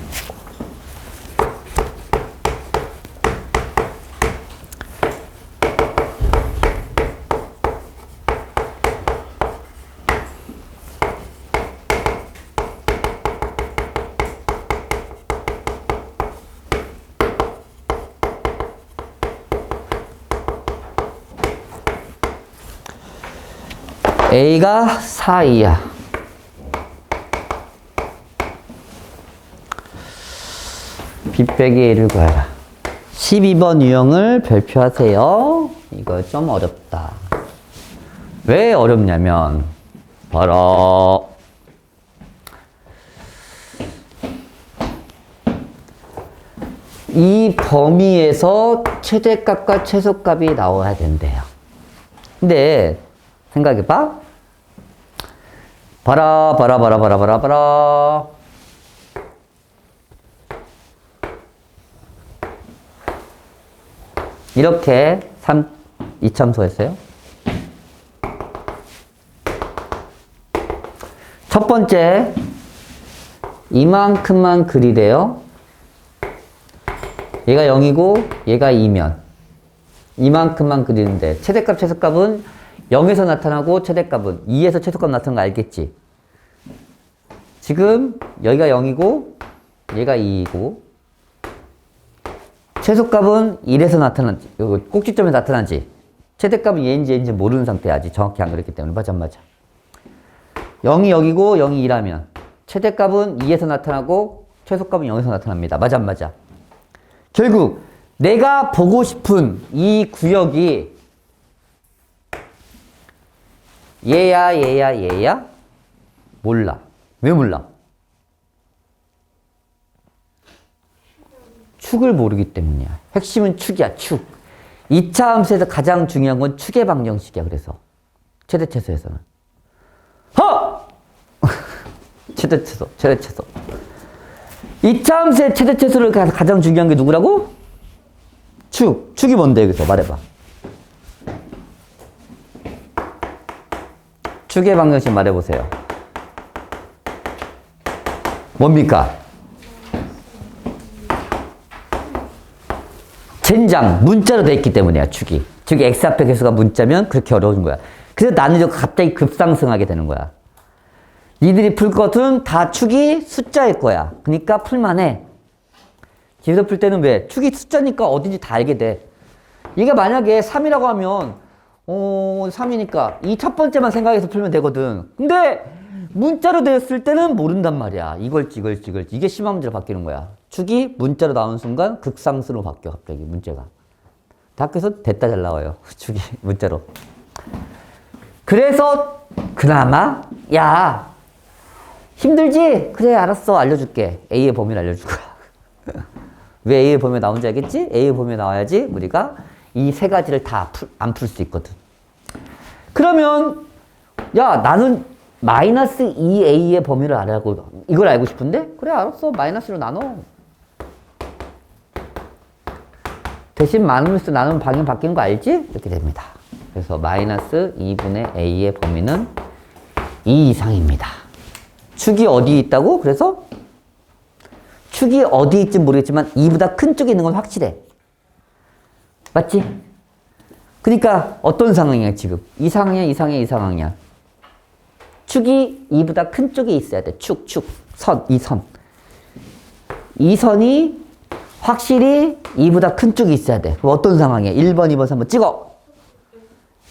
A가 4, 2야. B 빼기 A를 구하라. 12번 유형을 발표하세요. 이거 좀 어렵다. 왜 어렵냐면, 바로 이 범위에서 최대값과 최소값이 나와야 된대요. 근데 생각해봐. 봐라. 이렇게 2참수했어요. 첫 번째, 이만큼만 그리래요. 얘가 0이고 얘가 2면 이만큼만 그리는데 최대값, 최소값은 0에서 나타나고 최대값은 2에서 최소값 나타나는 거 알겠지? 지금 여기가 0이고 얘가 2이고 최소값은 1에서 나타나지, 꼭지점에 나타나지. 최대값은 얘인지 모르는 상태야. 아직 정확히 안 그랬기 때문에. 맞아. 0이 여기고 0이 2라면 최대값은 2에서 나타나고 최소값은 0에서 나타납니다. 맞아. 결국 내가 보고 싶은 이 구역이 얘야? 몰라. 왜 몰라? 축을 모르기 때문이야. 핵심은 축이야, 축. 2차 함수에서 가장 중요한 건 축의 방정식이야, 그래서. 최대 최소에서는. 최대 최소. 2차 함수의 최대 최소를 가장 중요한 게 누구라고? 축. 축이 뭔데, 여기서 말해봐. 축의 방정식 말해보세요. 뭡니까? 젠장, 문자로 돼 있기 때문이야, 축이. 즉, x 앞에 개수가 문자면 그렇게 어려운 거야. 그래서 난이도가 갑자기 급상승하게 되는 거야. 니들이 풀 것은 다 축이 숫자일 거야. 그러니까 풀만해. 집에서 풀 때는 왜? 축이 숫자니까 어딘지 다 알게 돼. 얘가 만약에 3이라고 하면 3이니까 이 첫 번째만 생각해서 풀면 되거든. 근데 문자로 되었을 때는 모른단 말이야. 이걸지. 이게 심화 문제로 바뀌는 거야. 축이 문자로 나오는 순간 극상수로 바뀌어 갑자기 문제가. 학교에서 됐다 잘 나와요. 축이 문자로. 그래서 그나마 야 힘들지? 그래 알았어 알려줄게. A의 범위를 알려줄 거야. 왜 A의 범위가 나온지 알겠지? A의 범위가 나와야지 우리가 이 세 가지를 다 안 풀 수 있거든. 그러면 야 나는 마이너스 2A의 범위를 알고 이걸 알고 싶은데? 그래 알았어 마이너스로 나눠. 대신 마이너스 나누면 방향 바뀌는 거 알지? 이렇게 됩니다. 그래서 마이너스 2분의 A의 범위는 2 이상입니다. 축이 어디 있다고? 그래서 축이 어디 있지 모르겠지만 2보다 큰 쪽에 있는 건 확실해. 맞지? 그러니까 어떤 상황이야 지금? 이 상황이야. 축이 2보다 큰 쪽에 있어야 돼. 이 선. 이 선이 확실히 2보다 큰 쪽이 있어야 돼. 그럼 어떤 상황이야? 1번, 2번, 3번 찍어.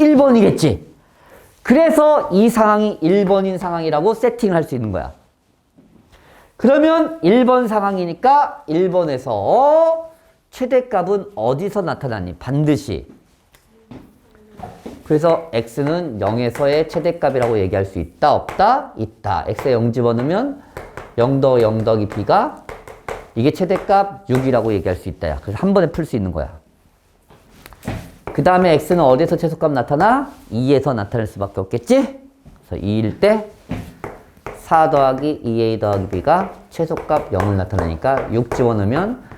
1번이겠지. 그래서 이 상황이 1번인 상황이라고 세팅을 할 수 있는 거야. 그러면 1번 상황이니까 1번에서 최대값은 어디서 나타나니? 반드시. 그래서 x는 0에서의 최대값이라고 얘기할 수 있다? 없다? 있다. x에 0 집어넣으면 0 더하기 0 더하기 b가 이게 최대값 6이라고 얘기할 수 있다. 그래서 한 번에 풀 수 있는 거야. 그 다음에 x는 어디에서 최소값 나타나? 2에서 나타날 수밖에 없겠지? 그래서 2일 때 4 더하기 2a 더하기 b가 최소값 0을 나타내니까 6 집어넣으면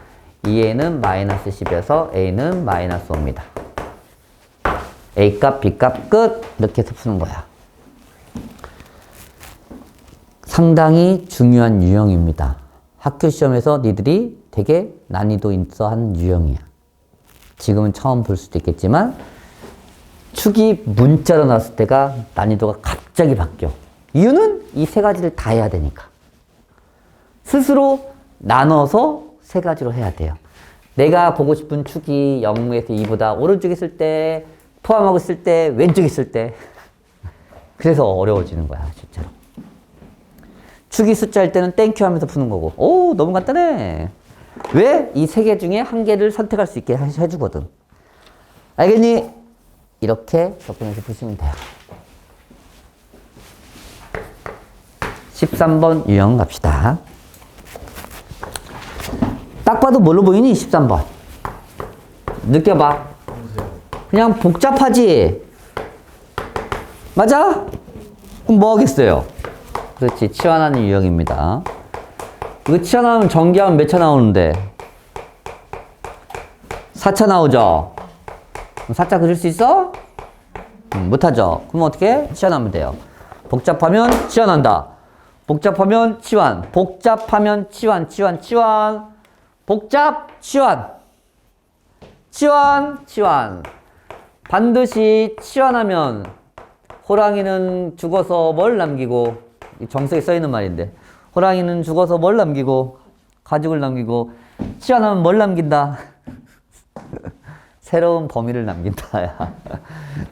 2a는 마이너스 10에서 a는 마이너스 5입니다. a값, b값 끝! 이렇게 해서 푸는 거야. 상당히 중요한 유형입니다. 학교 시험에서 니들이 되게 난이도 있어 한 유형이야. 지금은 처음 볼 수도 있겠지만 축이 문자로 나왔을 때가 난이도가 갑자기 바뀌어. 이유는 이 세 가지를 다 해야 되니까. 스스로 나눠서 세 가지로 해야 돼요. 내가 보고 싶은 축이 0에서 2보다 오른쪽에 있을 때, 포함하고 있을 때, 왼쪽에 있을 때. 그래서 어려워지는 거야, 진짜로. 축이 숫자일 때는 땡큐 하면서 푸는 거고. 오, 너무 간단해. 왜? 이 세 개 중에 한 개를 선택할 수 있게 해주거든. 알겠니? 이렇게 접근해서 푸시면 돼요. 13번 유형 갑시다. 딱 봐도 뭘로 보이니? 13번. 느껴봐. 그냥 복잡하지? 맞아? 그럼 뭐 하겠어요? 그렇지. 치환하는 유형입니다. 이거 치환하면 전개하면 몇 차 나오는데? 4차 나오죠? 4차 그릴 수 있어? 못하죠? 그럼 어떻게? 치환하면 돼요. 복잡하면 치환한다. 복잡하면 치환. 복잡하면 치환. 복잡, 치환. 치환. 반드시 치환하면 호랑이는 죽어서 뭘 남기고, 정석에 써있는 말인데, 호랑이는 죽어서 뭘 남기고, 가죽을 남기고, 치환하면 뭘 남긴다? 새로운 범위를 남긴다. 야.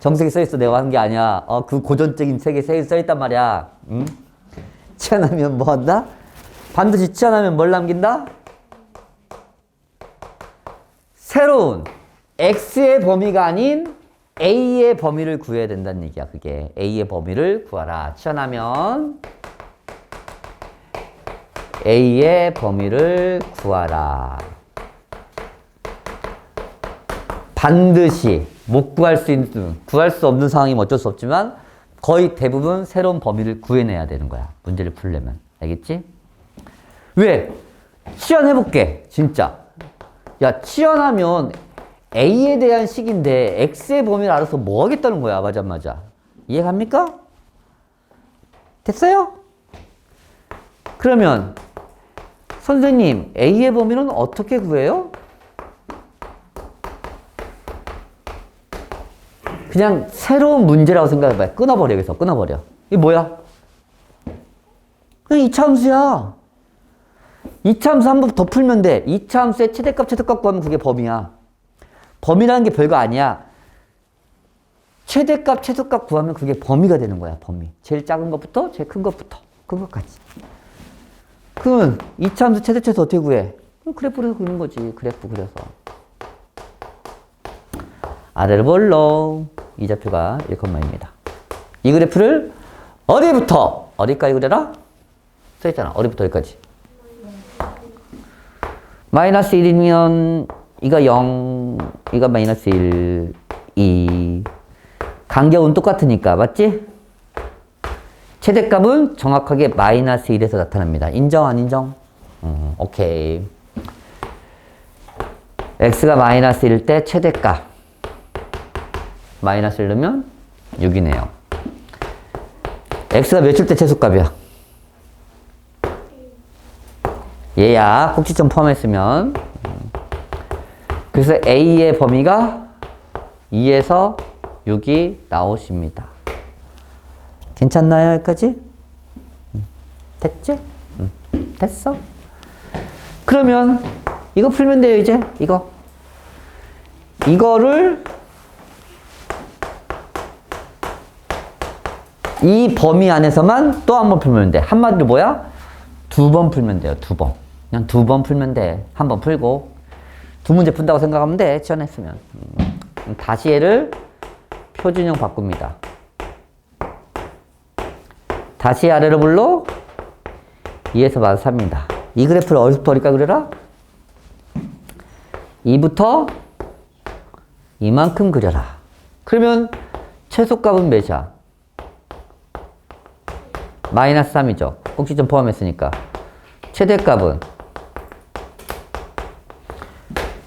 정석에 써있어. 내가 한 게 아니야. 그 고전적인 책에 써있단 말이야. 응? 치환하면 뭐 한다? 반드시 치환하면 뭘 남긴다? 새로운 x의 범위가 아닌 a의 범위를 구해야 된다는 얘기야. 그게 a의 범위를 구하라. 치환하면 a의 범위를 구하라. 반드시 못 구할 수 있는, 구할 수 없는 상황이면 어쩔 수 없지만 거의 대부분 새로운 범위를 구해내야 되는 거야. 문제를 풀려면. 알겠지? 왜? 치환해볼게. 진짜. 야, 치환하면 A에 대한 식인데 X의 범위를 알아서 뭐 하겠다는 거야. 맞아. 이해갑니까? 됐어요? 그러면 선생님, A의 범위는 어떻게 구해요? 그냥 새로운 문제라고 생각해봐요. 끊어버려, 여기서. 끊어버려. 이게 뭐야? 그냥 이차함수야. 이차함수 한 번 더 풀면 돼. 이차함수의 최대값, 최소값 구하면 그게 범위야. 범위라는 게 별거 아니야. 최대값, 최소값 구하면 그게 범위가 되는 거야, 범위. 제일 작은 것부터 제일 큰 것부터. 그것까지. 그러면 이차함수 최대, 최소 어떻게 구해? 그래프를 그리는 거지. 그래프 그려서. 아래를 볼로 이 좌표가 1,2입니다. 이 그래프를 어디부터 어디까지 그려라? 써있잖아. 어디부터 어디까지? 마이너스 1이면 이가 0, 이가 마이너스 1, 2. 간격은 똑같으니까 맞지? 최대값은 정확하게 마이너스 1에서 나타납니다. 인정 안 인정? 오케이. x가 마이너스 1일 때 최대값 마이너스 1 넣으면 6이네요. x가 몇일 때 최소값이야? 얘야. 꼭지점 포함했으면. 그래서 a의 범위가 2에서 6이 나오십니다. 괜찮나요? 여기까지? 됐지? 됐어? 그러면 이거 풀면 돼요, 이제. 이거를 이 범위 안에서만 또 한 번 풀면 돼. 한마디로 뭐야? 2번 풀면 돼요. 2번. 그냥 2번 풀면 돼. 한 번 풀고 2문제 푼다고 생각하면 돼. 지원했으면. 다시 얘를 표준형 바꿉니다. 다시 아래로 불러 2에서 마이너스 3입니다. 이 그래프를 어디서부터 어디까지 그려라? 2부터 이만큼 그려라. 그러면 최소값은 몇이야? 마이너스 3이죠. 꼭지점 포함했으니까. 최대값은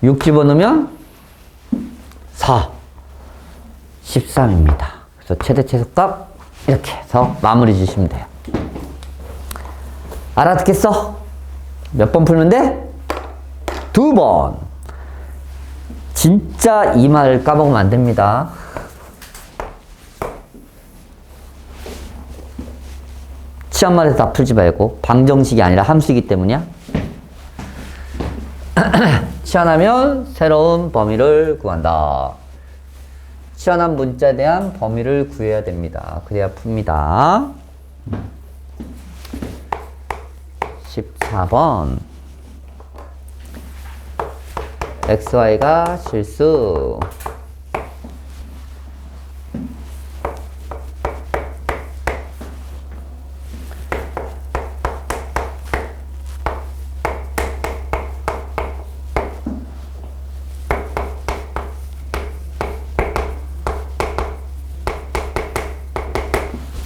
6 집어넣으면 4, 13입니다. 그래서 최대 최소값 이렇게 해서 마무리 주시면 돼요. 알아듣겠어? 몇 번 풀면 돼? 2번. 진짜 이 말을 까먹으면 안 됩니다. 시험만에서 다 풀지 말고 방정식이 아니라 함수이기 때문이야. 치환하면 새로운 범위를 구한다. 치환한 문자에 대한 범위를 구해야 됩니다. 그래야 풉니다. 14번. XY가 실수.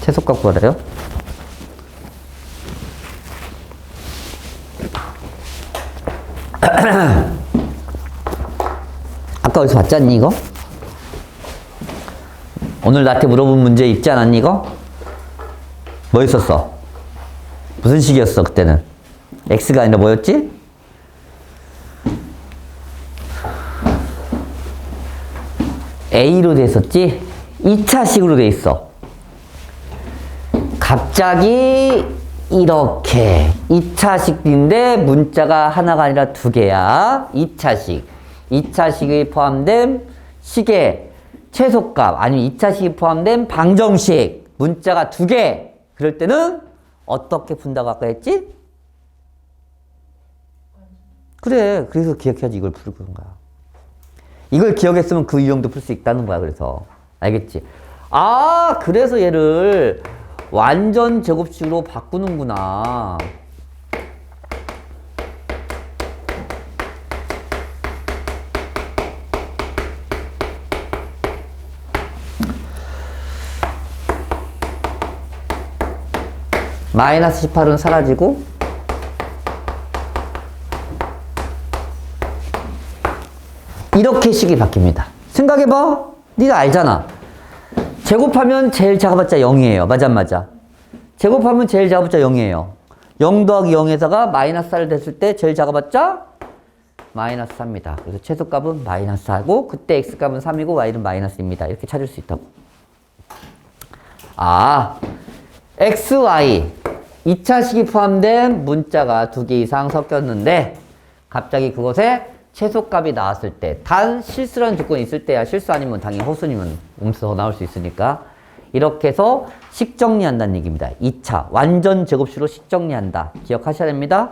최소값 구하래요. 아까 어디서 봤지 않니 이거? 오늘 나한테 물어본 문제 있지 않았니 이거? 뭐 있었어? 무슨 식이었어 그때는? x가 아니라 뭐였지? a로 돼 있었지? 2차식으로 돼 있어. 갑자기 이렇게 2차식인데 문자가 하나가 아니라 2개야. 2차식. 2차식이 포함된 식의 최소값 아니면 2차식이 포함된 방정식 문자가 2개. 그럴 때는 어떻게 푼다고 아까 했지? 그래. 그래서 기억해야지 이걸 풀는 거야. 이걸 기억했으면 그 유형도 풀 수 있다는 거야. 그래서 알겠지? 아, 그래서 얘를 완전 제곱식으로 바꾸는구나. 마이너스 18은 사라지고 이렇게 식이 바뀝니다. 생각해봐. 네가 알잖아. 제곱하면 제일 작아봤자 0이에요. 맞아 안 맞아? 제곱하면 제일 작아봤자 0이에요. 0 더하기 0에다가 마이너스 4를 됐을 때 제일 작아봤자 마이너스 4입니다. 그래서 최소값은 마이너스 4고 그때 x값은 3이고 y는 마이너스입니다. 이렇게 찾을 수 있다고. 아, x, y 2차식이 포함된 문자가 2개 이상 섞였는데 갑자기 그것에 최소값이 나왔을 때 단 실수라는 조건이 있을 때야 실수 아니면 당연히 허수니면 음수 더 나올 수 있으니까 이렇게 해서 식정리한다는 얘기입니다. 2차 완전 제곱식으로 식정리한다. 기억하셔야 됩니다.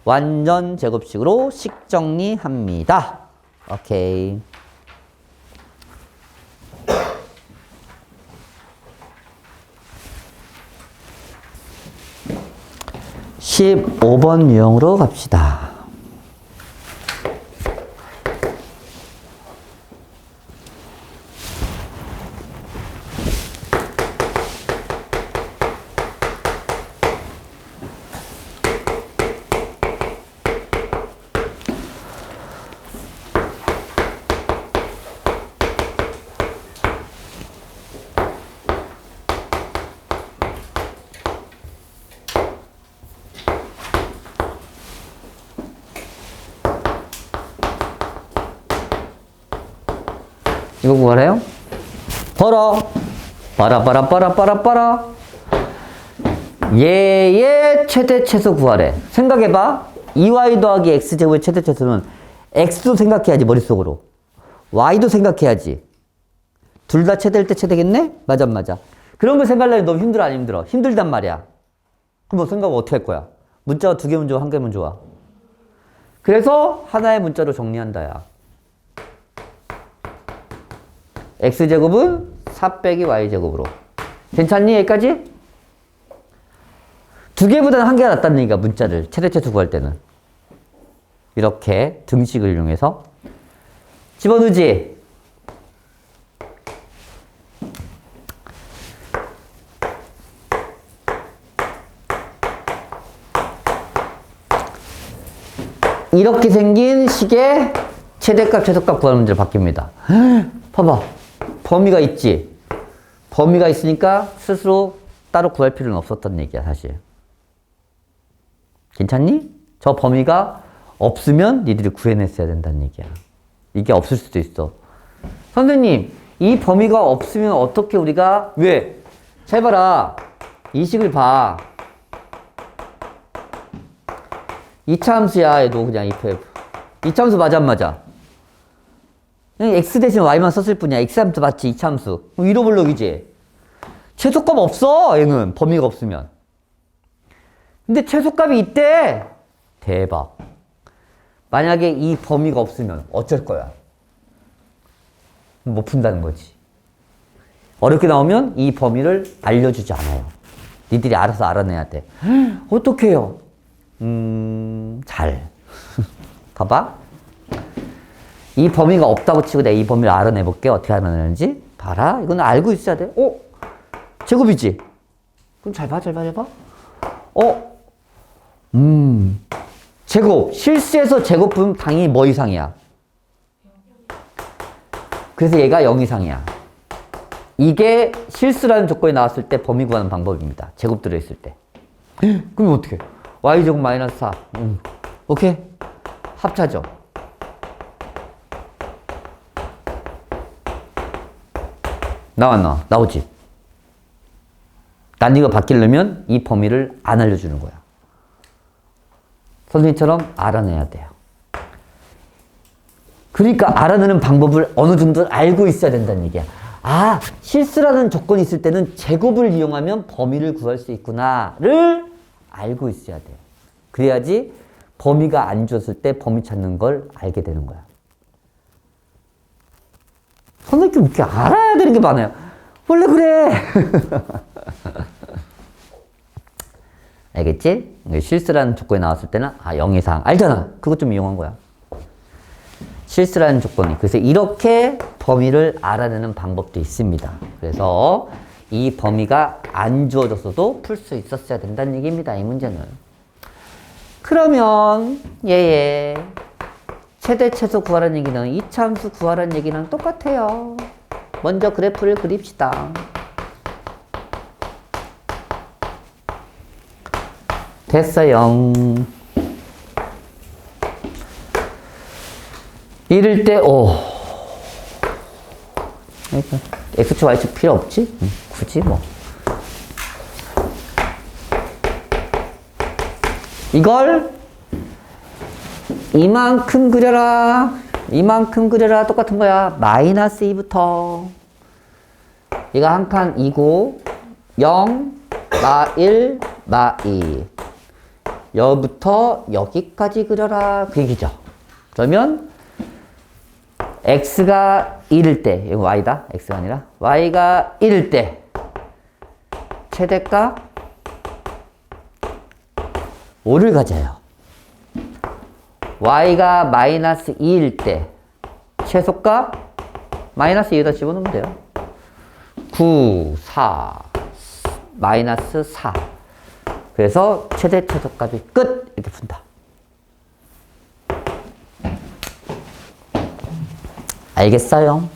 완전 제곱식으로 식정리합니다. 오케이. 15번 유형으로 갑시다. 이거 구하래요? 봐라. 얘의 최대 최소 구하래. 생각해봐. 2y 더하기 x제곱의 최대 최소는 x도 생각해야지, 머릿속으로. y도 생각해야지. 둘 다 최대일 때 최대겠네? 맞아. 그런 거 생각하려면 너무 힘들어, 안 힘들어? 힘들단 말이야. 그럼 너 생각 어떻게 할 거야? 문자가 2개면 좋아, 1개면 좋아? 그래서 하나의 문자로 정리한다, 야. x제곱은 4 빼기 y제곱으로. 괜찮니? 여기까지? 2개보다는 1개가 낫다는 얘기가 문자를 최대 최소 구할 때는. 이렇게 등식을 이용해서 집어넣지. 이렇게 생긴 식의 최대값, 최소값 구하는 문제로 바뀝니다. 봐봐. 범위가 있지. 범위가 있으니까 스스로 따로 구할 필요는 없었던 얘기야, 사실. 괜찮니? 저 범위가 없으면 니들이 구해냈어야 된다는 얘기야. 이게 없을 수도 있어. 선생님, 이 범위가 없으면 어떻게 우리가, 왜? 잘 봐라. 이 식을 봐. 2차 함수야, 얘도 그냥 if. 2차 함수 맞아, 안 맞아? x 대신 y만 썼을 뿐이야. x 함수 맞지? 2차 함수. 위로블록이지? 최소값 없어, 얘는. 범위가 없으면. 근데 최소값이 있대. 대박. 만약에 이 범위가 없으면 어쩔 거야? 못 푼다는 거지. 어렵게 나오면 이 범위를 알려주지 않아요. 니들이 알아서 알아내야 돼. 어떻게 해요? 잘. 봐봐. 이 범위가 없다고 치고 내가 이 범위를 알아내볼게. 어떻게 알아내는지. 봐라. 이건 알고 있어야 돼. 제곱이지? 그럼 잘 봐. 제곱. 실수해서 제곱은 당연히 뭐 이상이야? 그래서 얘가 0 이상이야. 이게 실수라는 조건이 나왔을 때 범위 구하는 방법입니다. 제곱 들어있을 때. 그럼 어떻게? y제곱 마이너스 4. 오케이? 합차죠. 나오지? 난 이거 바뀌려면 이 범위를 안 알려주는 거야. 선생님처럼 알아내야 돼요. 그러니까 알아내는 방법을 어느 정도 알고 있어야 된다는 얘기야. 아, 실수라는 조건이 있을 때는 제곱을 이용하면 범위를 구할 수 있구나를 알고 있어야 돼요. 그래야지 범위가 안 줬을 때 범위 찾는 걸 알게 되는 거야. 선생님 이렇게 알아야 되는 게 많아요. 원래 그래. 알겠지? 실수라는 조건이 나왔을 때는 0 이상. 알잖아. 그것 좀 이용한 거야. 실수라는 조건이. 그래서 이렇게 범위를 알아내는 방법도 있습니다. 그래서 이 범위가 안 주어졌어도 풀 수 있었어야 된다는 얘기입니다. 이 문제는. 그러면 얘의 최대 최소 구하라는 얘기는 2차 함수 구하라는 얘기랑 똑같아요. 먼저 그래프를 그립시다. 됐어요. 이럴 때, X축, Y축 필요 없지? 굳이 뭐. 이걸 이만큼 그려라. 이만큼 그려라. 똑같은 거야. 마이너스 2부터. 얘가 한 칸 2고, 0, 마 1, 마 2. 여부터 여기까지 그려라. 그 얘기죠. 그러면, x가 1일 때, 이거 y다. x가 아니라. y가 1일 때, 최대값 5를 가져요. y가 마이너스 2일 때, 최소값 마이너스 2에다 집어넣으면 돼요. 9, 4, 마이너스 4. 그래서 최대 최소값이 끝! 이렇게 푼다. 알겠어요?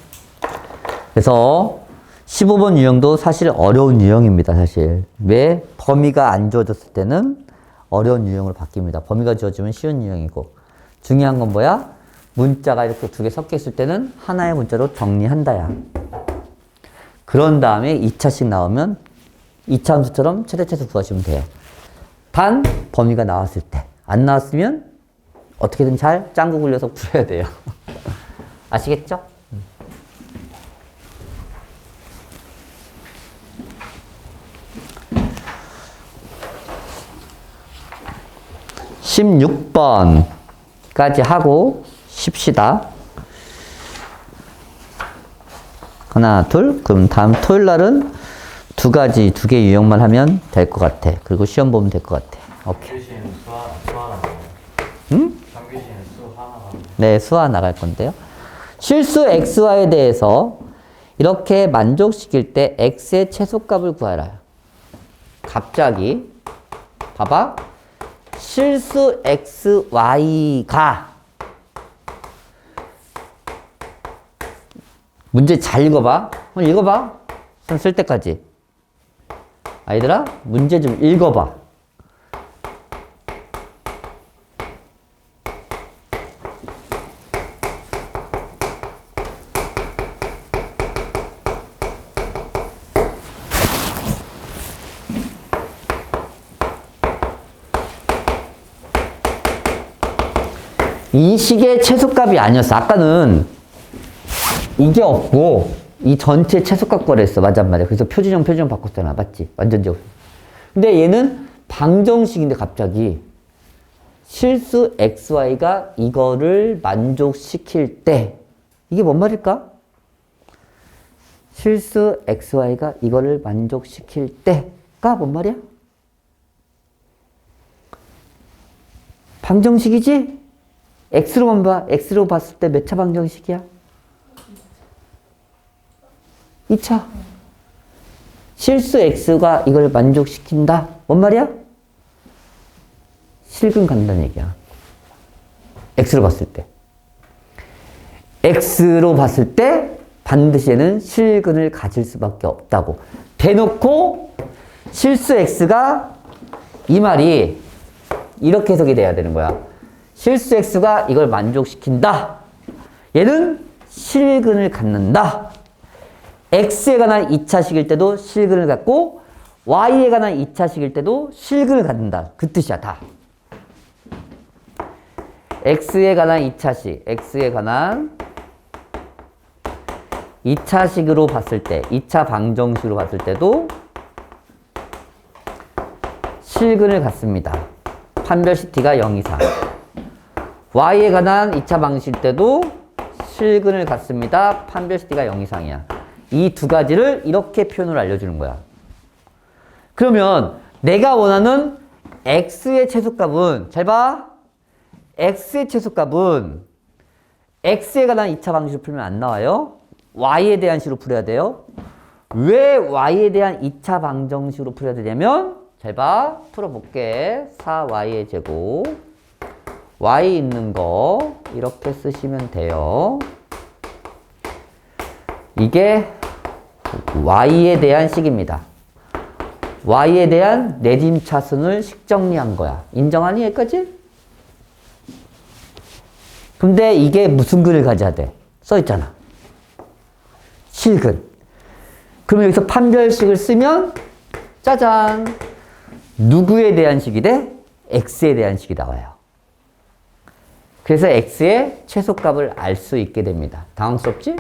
그래서 15번 유형도 사실 어려운 유형입니다, 사실. 왜? 범위가 안 주어졌을 때는 어려운 유형으로 바뀝니다. 범위가 주어지면 쉬운 유형이고. 중요한 건 뭐야? 문자가 이렇게 두 개 섞여 있을 때는 하나의 문자로 정리한다야. 그런 다음에 2차씩 나오면 2차 함수처럼 최대 최소 구하시면 돼요. 단, 범위가 나왔을 때. 안 나왔으면 어떻게든 잘 짱구 굴려서 풀어야 돼요. 아시겠죠? 16번까지 하고 쉽시다. 하나, 둘. 그럼 다음 토요일 날은 두 개 유형만 하면 될 것 같아. 그리고 시험 보면 될 것 같아. 오케이. 교시는 수 하나 나와요. 응? 정규시는 수 하나 나와요. 네, 수화 나갈 건데요. 실수 xy에 대해서 이렇게 만족시킬 때 x의 최소값을 구하라. 갑자기 봐봐. 실수 xy가 문제 잘 읽어봐. 한번 읽어봐. 손 쓸 때까지. 아이들아, 문제 좀 읽어봐. 이 식의 최소값이 아니었어. 아까는 이게 없고 이 전체 최소값 거래했어. 맞단 말이야. 그래서 표준형 바꿨잖아. 맞지? 완전 제곱. 근데 얘는 방정식인데 갑자기 실수 xy가 이거를 만족시킬 때 이게 뭔 말일까? 실수 xy가 이거를 만족시킬 때가 뭔 말이야? 방정식이지? x로만 봐. x로 봤을 때 몇 차 방정식이야? 2차. 실수 x가 이걸 만족시킨다. 뭔 말이야? 실근 간다는 얘기야. x로 봤을 때. x로 봤을 때 반드시 얘는 실근을 가질 수밖에 없다고. 대놓고 실수 x가 이 말이 이렇게 해석이 돼야 되는 거야. 실수 x가 이걸 만족시킨다. 얘는 실근을 갖는다. x에 관한 2차식일 때도 실근을 갖고 y에 관한 2차식일 때도 실근을 갖는다. 그 뜻이야, 다. x에 관한 2차식, x에 관한 2차식으로 봤을 때, 2차 방정식으로 봤을 때도 실근을 갖습니다. 판별식 t가 0 이상. y에 관한 2차 방식일 때도 실근을 갖습니다. 판별식 t가 0 이상이야. 이 두 가지를 이렇게 표현을 알려주는 거야. 그러면 내가 원하는 x의 최소값은, 잘 봐. x의 최소값은 x에 관한 2차 방식으로 풀면 안 나와요. y에 대한 식으로 풀어야 돼요. 왜 y에 대한 2차 방정식으로 풀어야 되냐면, 잘 봐. 풀어볼게. 4y의 제곱. y 있는 거 이렇게 쓰시면 돼요. 이게 y에 대한 식입니다. y에 대한 내림차순을 식정리한 거야. 인정하니 여기까지? 근데 이게 무슨 근을 가져야 돼? 써있잖아. 실근. 그럼 여기서 판별식을 쓰면 짜잔! 누구에 대한 식이 돼? x에 대한 식이 나와요. 그래서 x의 최소값을 알 수 있게 됩니다. 당황스럽지?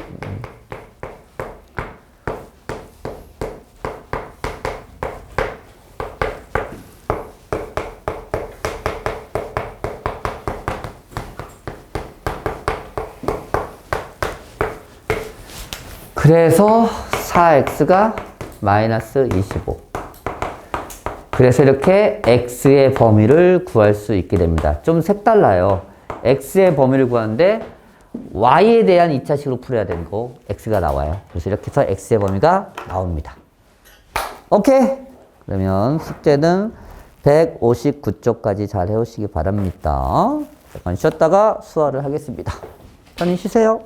그래서 4x가 마이너스 25. 그래서 이렇게 x의 범위를 구할 수 있게 됩니다. 좀 색달라요. x의 범위를 구하는데 y에 대한 2차식으로 풀어야 되는 거 x가 나와요. 그래서 이렇게 해서 x의 범위가 나옵니다. 오케이? 그러면 숙제는 159쪽까지 잘 해오시기 바랍니다. 잠깐 쉬었다가 수화를 하겠습니다. 편히 쉬세요.